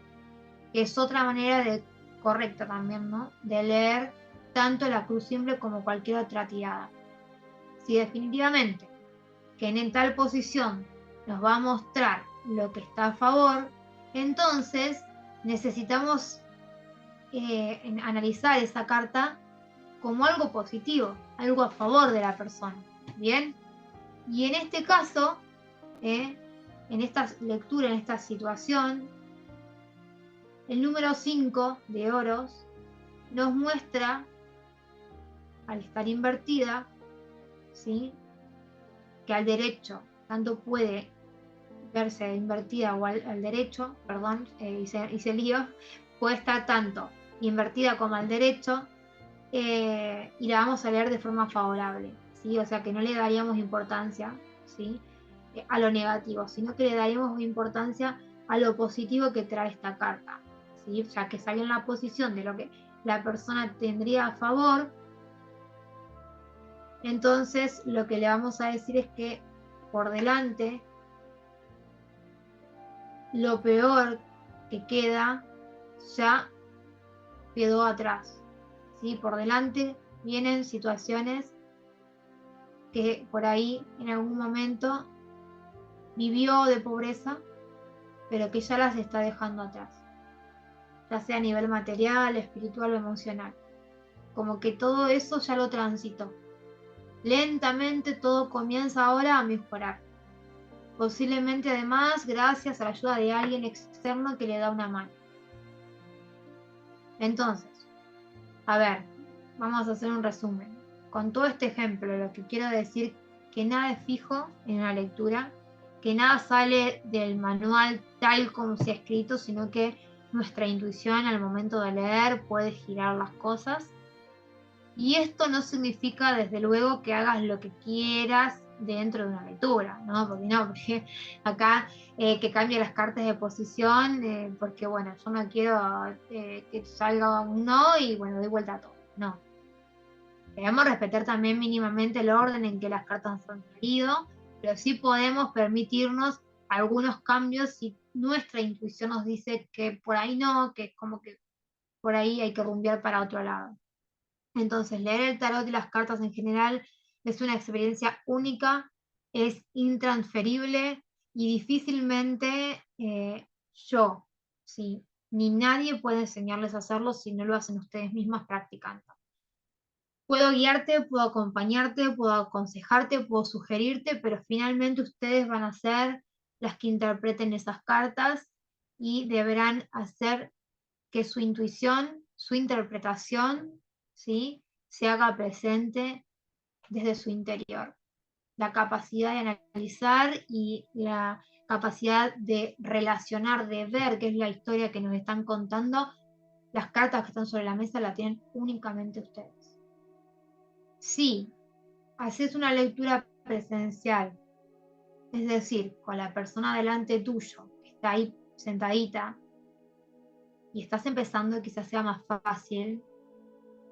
que es otra manera de correcta también, ¿no? De leer tanto la cruz simple como cualquier otra tirada. Si definitivamente que en tal posición nos va a mostrar lo que está a favor, entonces necesitamos analizar esa carta como algo positivo, algo a favor de la persona. ¿Bien? Y en este caso, en esta lectura, en esta situación, el número 5 de oros nos muestra, al estar invertida, ¿sí?, que al derecho tanto puede verse invertida o al derecho, perdón, hice lío, puede estar tanto invertida como al derecho, y la vamos a leer de forma favorable, ¿sí? O sea que no le daríamos importancia, ¿sí?, a lo negativo, sino que le daríamos importancia a lo positivo que trae esta carta, ¿sí? Ya que salió en la posición de lo que la persona tendría a favor. Entonces lo que le vamos a decir es que por delante lo peor que queda ya quedó atrás, ¿sí? Por delante vienen situaciones que por ahí en algún momento vivió de pobreza, pero que ya las está dejando atrás, ya sea a nivel material, espiritual o emocional. Como que todo eso ya lo transitó. Lentamente todo comienza ahora a mejorar. Posiblemente además gracias a la ayuda de alguien externo que le da una mano. Entonces, a ver, vamos a hacer un resumen. Con todo este ejemplo, lo que quiero decir que nada es fijo en una lectura, que nada sale del manual tal como se ha escrito, sino que nuestra intuición al momento de leer puede girar las cosas. Y esto no significa, desde luego, que hagas lo que quieras dentro de una lectura, ¿no? Porque acá que cambie las cartas de posición, porque bueno, yo no quiero que salga un no y bueno, doy vuelta a todo. No. Debemos respetar también mínimamente el orden en que las cartas han salido, pero sí podemos permitirnos algunos cambios si nuestra intuición nos dice que por ahí no, que es como que por ahí hay que rumbear para otro lado. Entonces, leer el tarot y las cartas en general es una experiencia única, es intransferible y difícilmente yo, ¿sí?, ni nadie puede enseñarles a hacerlo si no lo hacen ustedes mismas practicando. Puedo guiarte, puedo acompañarte, puedo aconsejarte, puedo sugerirte, pero finalmente ustedes van a ser las que interpreten esas cartas y deberán hacer que su intuición, su interpretación, ¿sí?, se haga presente desde su interior. La capacidad de analizar y la capacidad de relacionar, de ver qué es la historia que nos están contando, las cartas que están sobre la mesa la tienen únicamente ustedes. Si haces una lectura presencial, es decir, con la persona delante tuyo, que está ahí sentadita, y estás empezando, quizás sea más fácil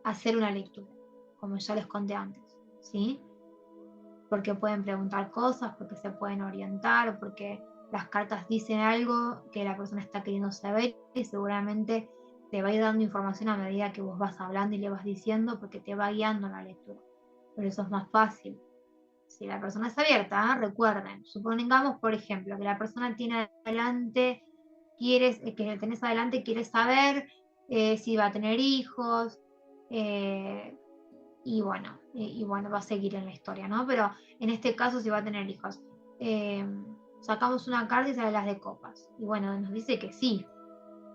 hacer una lectura, como ya les conté antes, ¿sí? Porque pueden preguntar cosas, porque se pueden orientar, porque las cartas dicen algo que la persona está queriendo saber y seguramente te va a ir dando información a medida que vos vas hablando y le vas diciendo, porque te va guiando en la lectura. Pero eso es más fácil. Si la persona es abierta, recuerden, supongamos, por ejemplo, que la persona tiene adelante, que tenés adelante, quiere saber si va a tener hijos, eh, y bueno, va a seguir en la historia, ¿no? Pero en este caso, si va a tener hijos, sacamos una carta y sale las de copas. Y bueno, nos dice que sí,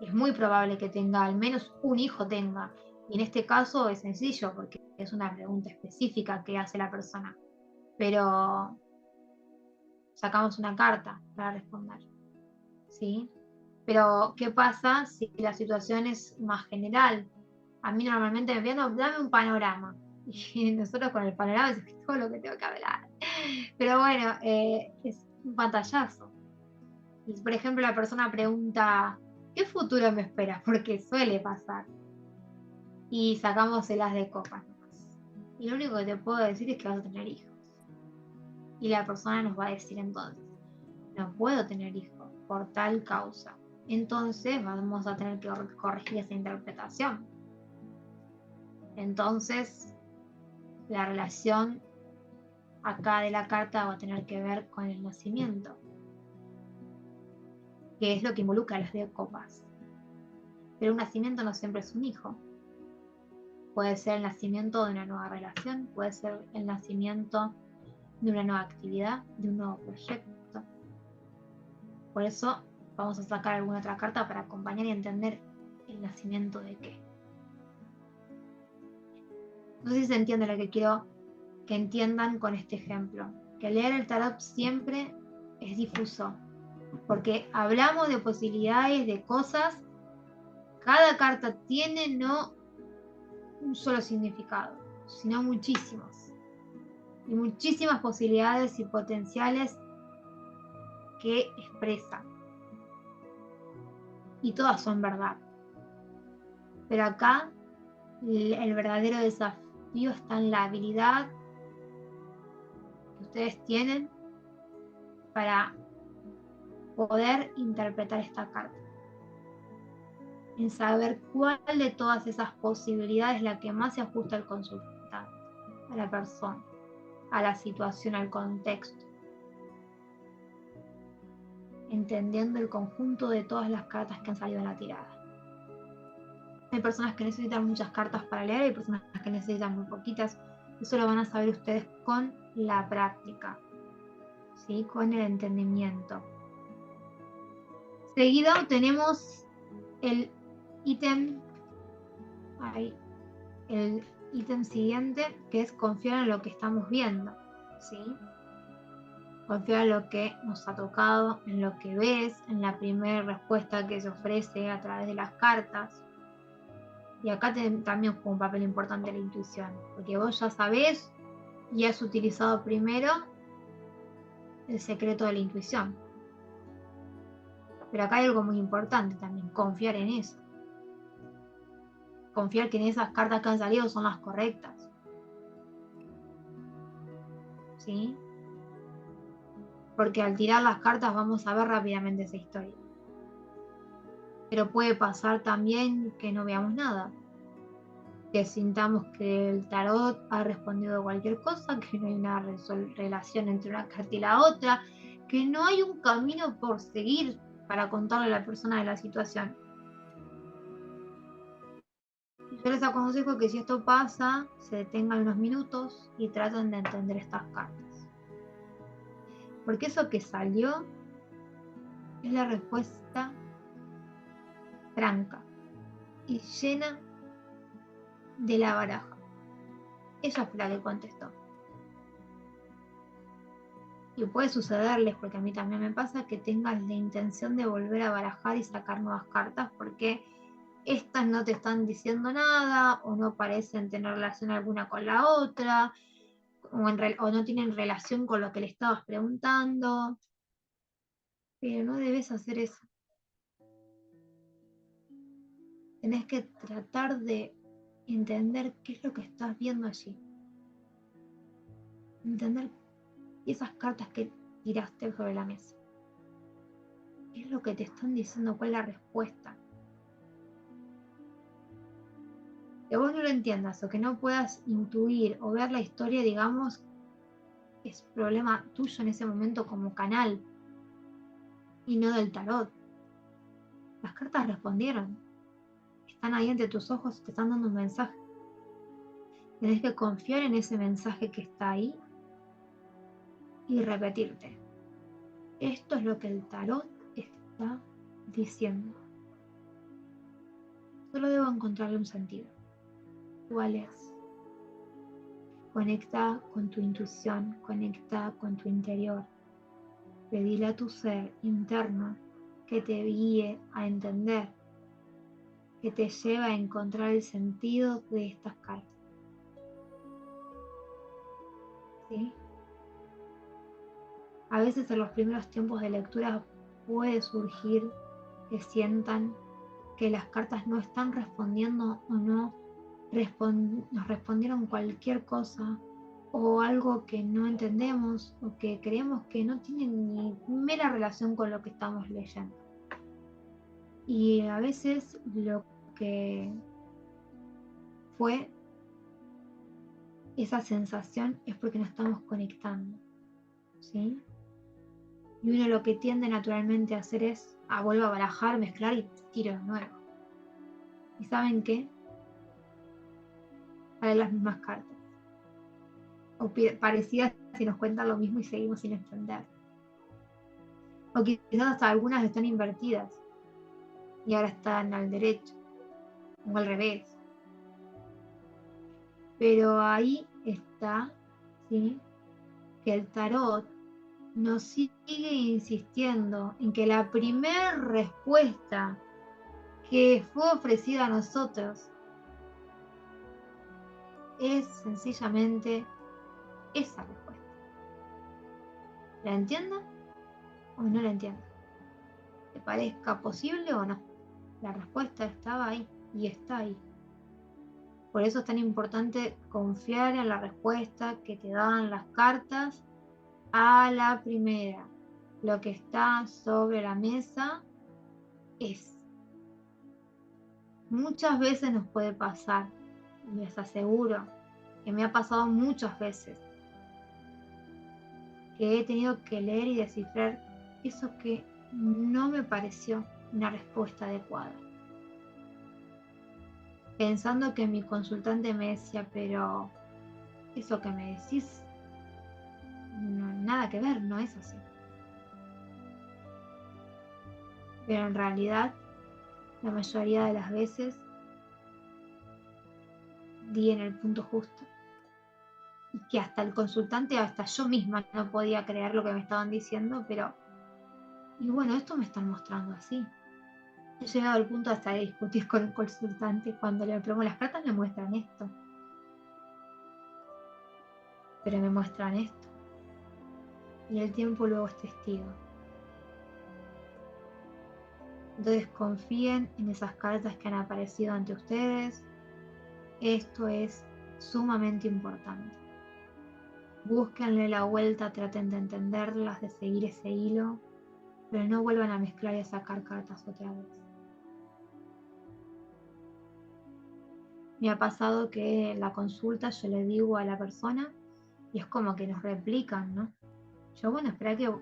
es muy probable que tenga, al menos un hijo tenga. Y en este caso es sencillo, porque es una pregunta específica que hace la persona. Pero sacamos una carta para responder, ¿sí? Pero, ¿qué pasa si la situación es más general? A mí normalmente me piden, no, dame un panorama. Y nosotros con el panorama es todo lo que tengo que hablar. Pero bueno, es un pantallazo. Y por ejemplo, la persona pregunta, ¿qué futuro me espera? Porque suele pasar. Y sacamos el as de copas nomás. Y lo único que te puedo decir es que vas a tener hijos. Y la persona nos va a decir entonces, no puedo tener hijos por tal causa. entonces vamos a tener que corregir esa interpretación. Entonces, la relación acá de la carta va a tener que ver con el nacimiento, que es lo que involucra a las 10 copas. Pero un nacimiento no siempre es un hijo. Puede ser el nacimiento de una nueva relación, puede ser el nacimiento de una nueva actividad, de un nuevo proyecto. Por eso vamos a sacar alguna otra carta para acompañar y entender el nacimiento de qué. No sé si se entiende lo que quiero que entiendan con este ejemplo. Que leer el tarot siempre es difuso, porque hablamos de posibilidades, de cosas. Cada carta tiene no un solo significado, sino muchísimos. Y muchísimas posibilidades y potenciales que expresa. Y todas son verdad. Pero acá el verdadero desafío está en la habilidad que ustedes tienen para poder interpretar esta carta. En saber cuál de todas esas posibilidades es la que más se ajusta al consultante, a la persona, a la situación, al contexto. Entendiendo el conjunto de todas las cartas que han salido en la tirada. Hay personas que necesitan muchas cartas para leer, hay personas que necesitan muy poquitas. Eso lo van a saber ustedes con la práctica, ¿sí? Con el entendimiento. Seguido tenemos el ítem siguiente, que es confiar en lo que estamos viendo, ¿sí? Confiar en lo que nos ha tocado, en lo que ves, en la primera respuesta que se ofrece a través de las cartas. Y acá también juega un papel importante la intuición, porque vos ya sabés y has utilizado primero el secreto de la intuición. Pero acá hay algo muy importante también, confiar en eso. Confiar que en esas cartas que han salido son las correctas. ¿Sí? Porque al tirar las cartas vamos a ver rápidamente esa historia. Pero puede pasar también que no veamos nada. Que sintamos que el tarot ha respondido a cualquier cosa, que no hay una relación entre una carta y la otra, que no hay un camino por seguir para contarle a la persona de la situación. Yo les aconsejo que si esto pasa, se detengan unos minutos y traten de entender estas cartas. Porque eso que salió es la respuesta franca y llena de la baraja. Ella fue la que contestó. Y puede sucederles, porque a mí también me pasa, que tengas la intención de volver a barajar y sacar nuevas cartas, porque estas no te están diciendo nada, o no parecen tener relación alguna con la otra, o no tienen relación con lo que le estabas preguntando. Pero no debes hacer eso. Tenés que tratar de entender qué es lo que estás viendo allí. Entender esas cartas que tiraste sobre la mesa. ¿Qué es lo que te están diciendo? ¿Cuál es la respuesta? Que vos no lo entiendas o que no puedas intuir o ver la historia, digamos, es problema tuyo en ese momento como canal y no del tarot. Las cartas respondieron. Están ahí ante tus ojos y te están dando un mensaje. Tenés que confiar en ese mensaje que está ahí y repetirte. Esto es lo que el tarot está diciendo. Solo debo encontrarle un sentido. ¿Cuál es? Conecta con tu intuición, conecta con tu interior. Pedile a tu ser interno que te guíe a entender, que te lleve a encontrar el sentido de estas cartas. ¿Sí? A veces en los primeros tiempos de lectura puede surgir que sientan que las cartas no están respondiendo o no nos respondieron cualquier cosa o algo que no entendemos o que creemos que no tiene ni mera relación con lo que estamos leyendo. Y a veces lo que fue esa sensación es porque nos estamos conectando, ¿sí? Y uno lo que tiende naturalmente a hacer es, vuelvo a barajar, mezclar y tiro de nuevo. ¿Y saben qué? Para las mismas cartas. O parecidas si nos cuentan lo mismo y seguimos sin entender. O quizás hasta algunas están invertidas y ahora están al derecho o al revés. Pero ahí está, ¿sí? Que el tarot nos sigue insistiendo en que la primera respuesta que fue ofrecida a nosotros es sencillamente esa respuesta. ¿La entiendan o no la entiendan? ¿Te parezca posible o no? La respuesta estaba ahí y está ahí. Por eso es tan importante confiar en la respuesta que te dan las cartas a la primera. Lo que está sobre la mesa es. Muchas veces nos puede pasar, les aseguro que me ha pasado muchas veces, que he tenido que leer y descifrar eso que no me pareció una respuesta adecuada. Pensando que mi consultante me decía, pero eso que me decís, no, nada que ver, no es así. Pero en realidad, la mayoría de las veces, di en el punto justo. Y que hasta el consultante, hasta yo misma no podía creer lo que me estaban diciendo, pero, y bueno, esto me están mostrando así. He llegado al punto hasta de discutir con el consultante. Cuando le pruebo las cartas me muestran esto. Pero me muestran esto. Y el tiempo luego es testigo. Entonces confíen en esas cartas que han aparecido ante ustedes. Esto es sumamente importante. Búsquenle la vuelta, traten de entenderlas, de seguir ese hilo, pero no vuelvan a mezclar y a sacar cartas otra vez. Me ha pasado que en la consulta yo le digo a la persona y es como que nos replican, ¿no? Yo, bueno, espera que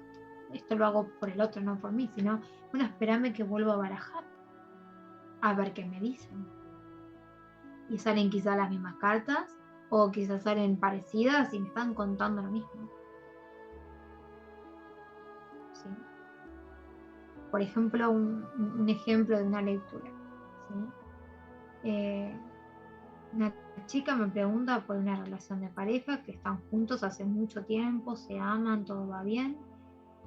esto lo hago por el otro, no por mí, sino, bueno, espérame que vuelva a barajar, a ver qué me dicen. Y salen quizás las mismas cartas, o quizás salen parecidas y me están contando lo mismo. ¿Sí? Por ejemplo, un ejemplo de una lectura. ¿Sí? Una chica me pregunta por una relación de pareja, que están juntos hace mucho tiempo, se aman, todo va bien.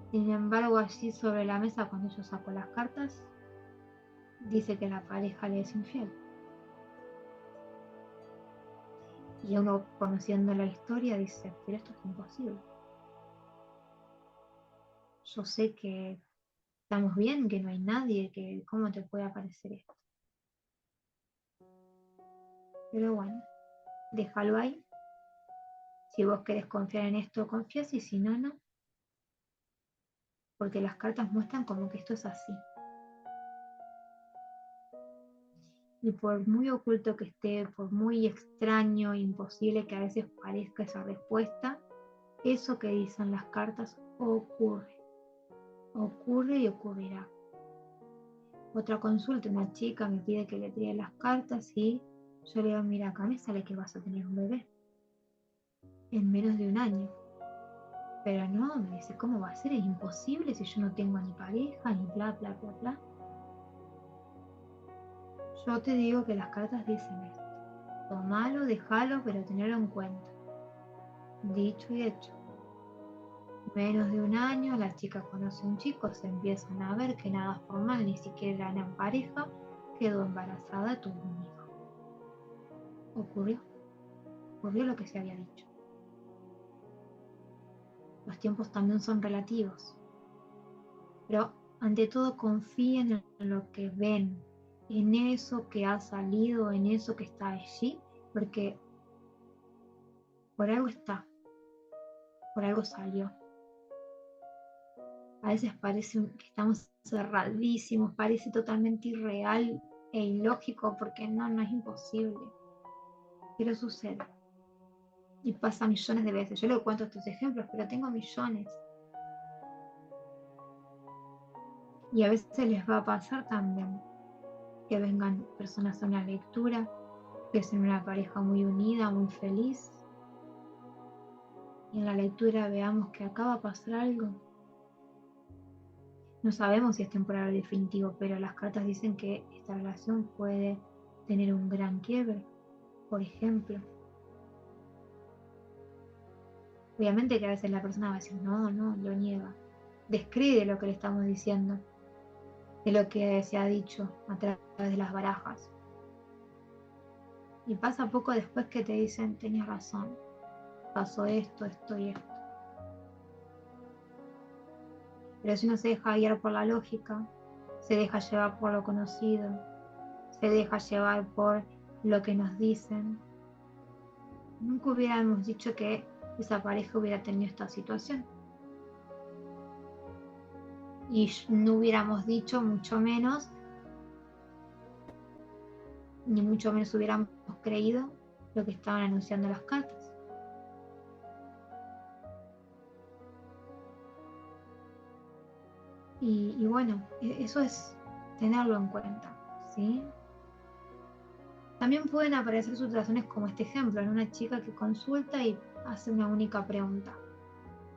Sin embargo, allí sobre la mesa, cuando yo saco las cartas, dice que la pareja le es infiel. Y uno, conociendo la historia, dice, pero esto es imposible. Yo sé que estamos bien, que no hay nadie, que cómo te puede aparecer esto. Pero bueno, déjalo ahí. Si vos querés confiar en esto, confías, y si no, no. Porque las cartas muestran como que esto es así. Y por muy oculto que esté, por muy extraño e imposible que a veces parezca esa respuesta, eso que dicen las cartas ocurre. Ocurre y ocurrirá. Otra consulta, una chica me pide que le tire las cartas y yo le digo, mira, acá me sale que vas a tener un bebé en menos de un año. Pero no, me dice, ¿cómo va a ser? Es imposible si yo no tengo ni pareja, ni bla, bla, bla, bla. Yo te digo que las cartas dicen esto. Tomalo, déjalo, pero tenerlo en cuenta. Dicho y hecho. Menos de un año, la chica conoce a un chico, se empiezan a ver que nada formal, ni siquiera eran en pareja, quedó embarazada, tuvo un hijo. Ocurrió lo que se había dicho. Los tiempos también son relativos. Pero ante todo confíen en lo que ven, en eso que ha salido, en eso que está allí, porque por algo está, por algo salió. A veces parece que estamos cerradísimos, parece totalmente irreal e ilógico porque no es imposible. Pero sucede. Y pasa millones de veces. Yo le cuento estos ejemplos, pero tengo millones. Y a veces les va a pasar también que vengan personas a una lectura, que es una pareja muy unida, muy feliz, y en la lectura veamos que acaba de pasar algo. No sabemos si es temporal o definitivo, pero las cartas dicen que esta relación puede tener un gran quiebre, por ejemplo. Obviamente que a veces la persona va a decir, no, lo niega. Describe lo que le estamos diciendo, de lo que se ha dicho a través de las barajas. Y pasa poco después que te dicen, tenías razón, pasó esto, esto y esto. Pero si uno se deja guiar por la lógica, se deja llevar por lo conocido, se deja llevar por lo que nos dicen, nunca hubiéramos dicho que esa pareja hubiera tenido esta situación. Y no hubiéramos dicho mucho menos, ni mucho menos hubiéramos creído lo que estaban anunciando las cartas. Y bueno, eso es tenerlo en cuenta, ¿sí? También pueden aparecer situaciones como este ejemplo, en una chica que consulta y hace una única pregunta.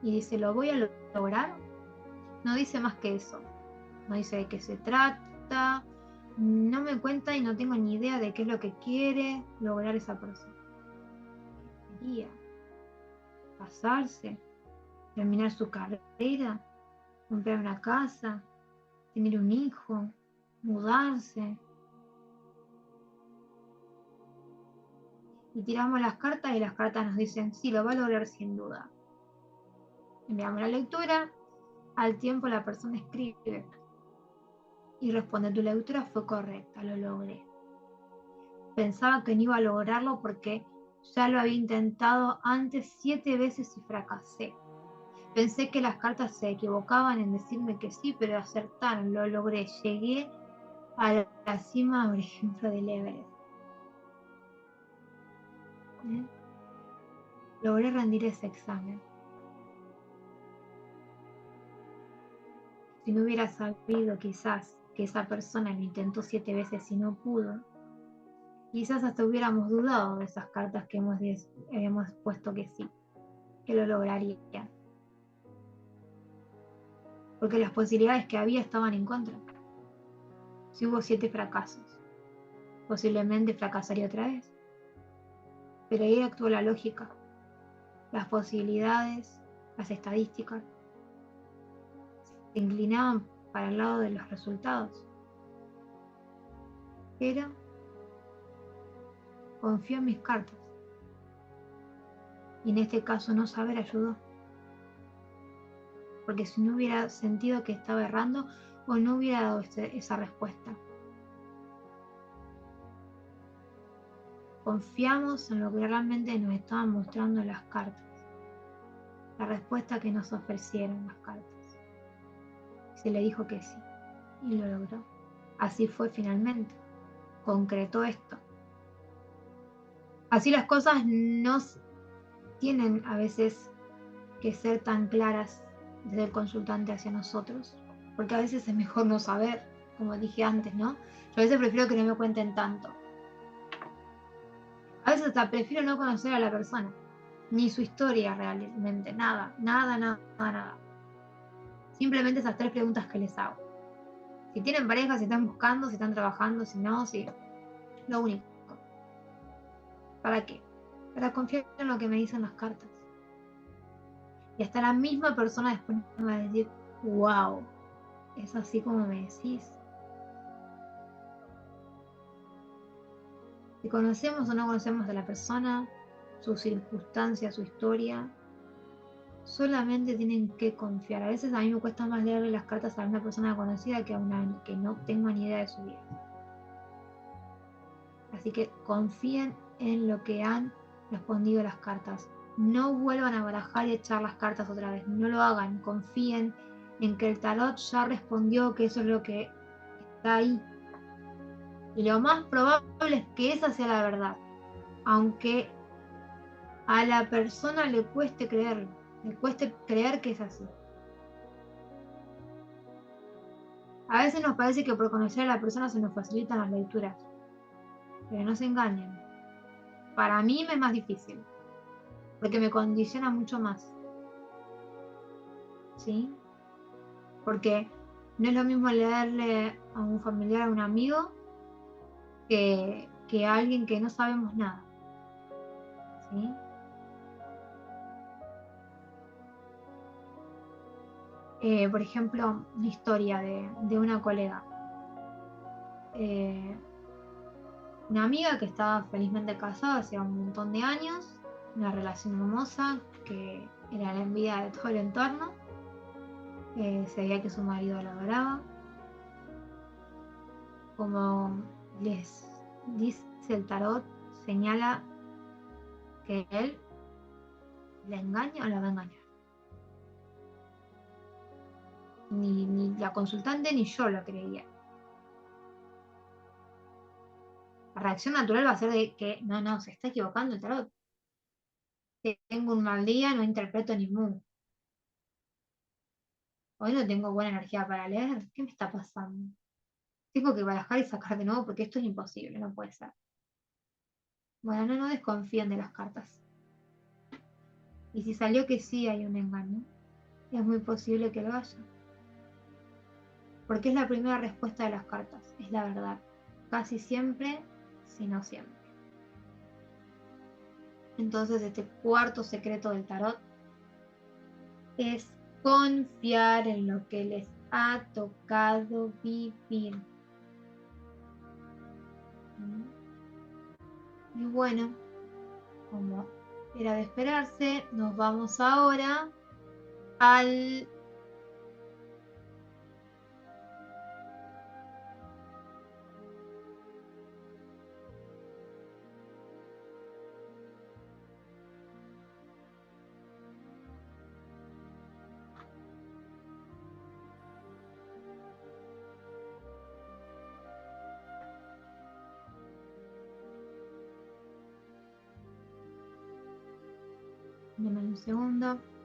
Y dice, ¿lo voy a lograr? No dice más que eso. No dice de qué se trata, no me cuenta y no tengo ni idea de qué es lo que quiere lograr esa persona. Quería casarse, terminar su carrera, comprar una casa, tener un hijo, mudarse. Y tiramos las cartas y las cartas nos dicen, sí, lo va a lograr sin duda. Enviamos la lectura, al tiempo la persona escribe y responde, tu lectura fue correcta, lo logré. Pensaba que no iba a lograrlo porque ya lo había intentado antes 7 veces y fracasé. Pensé que las cartas se equivocaban en decirme que sí, pero acertaron, lo logré. Llegué a la cima, por ejemplo, del Everest. Logré rendir ese examen. Si no hubiera sabido quizás que esa persona lo intentó 7 veces y no pudo, quizás hasta hubiéramos dudado de esas cartas que hemos puesto que sí, que lo lograría. Porque las posibilidades que había estaban en contra. Si hubo 7 fracasos, posiblemente fracasaría otra vez. Pero ahí actuó la lógica, las posibilidades, las estadísticas, se inclinaban para el lado de los resultados. Pero confío en mis cartas. Y en este caso no saber ayudó. Porque si no hubiera sentido que estaba errando o no hubiera dado esa respuesta. Confiamos en lo que realmente nos estaban mostrando las cartas. La respuesta que nos ofrecieron las cartas. Se le dijo que sí. Y lo logró. Así fue finalmente. Concretó esto. Así las cosas no tienen a veces que ser tan claras desde el consultante hacia nosotros, porque a veces es mejor no saber, como dije antes, ¿no? Yo a veces prefiero que no me cuenten tanto. A veces hasta prefiero no conocer a la persona, ni su historia realmente, nada. Simplemente esas 3 preguntas que les hago. Si tienen pareja, si están buscando, si están trabajando, si no, si... Lo único. ¿Para qué? Para confiar en lo que me dicen las cartas. Y hasta la misma persona después me va a decir, wow, es así como me decís. Si conocemos o no conocemos a la persona, sus circunstancias, su historia, solamente tienen que confiar. A veces a mí me cuesta más leerle las cartas a una persona conocida que a una que no tengo ni idea de su vida. Así que confíen en lo que han respondido las cartas. No vuelvan a barajar y echar las cartas otra vez. No lo hagan. Confíen en que el tarot ya respondió que eso es lo que está ahí. Y lo más probable es que esa sea la verdad, aunque a la persona le cueste creer que es así. A veces nos parece que por conocer a la persona se nos facilitan las lecturas, pero no se engañen. Para mí me es más difícil, porque me condiciona mucho más, ¿sí? Porque no es lo mismo leerle a un familiar, a un amigo, que a alguien que no sabemos nada, ¿sí? Por ejemplo, una historia de una colega. Eh, una amiga que estaba felizmente casada hacía un montón de años, una relación hermosa que era la envidia de todo el entorno. Se veía que su marido la adoraba. Como les dice el tarot, señala que él la engaña o la va a engañar. Ni la consultante ni yo lo creía. La reacción natural va a ser de que no, se está equivocando el tarot. Que tengo un mal día, no interpreto ni mu. Hoy no tengo buena energía para leer. ¿Qué me está pasando? Tengo que barajar y sacar de nuevo porque esto es imposible, no puede ser. Bueno, no desconfíen de las cartas. Y si salió que sí hay un engaño, es muy posible que lo haya. Porque es la primera respuesta de las cartas, es la verdad. Casi siempre, si no siempre. Entonces, este cuarto secreto del tarot es confiar en lo que les ha tocado vivir. Y bueno, como era de esperarse, nos vamos ahora al Dame un segundo.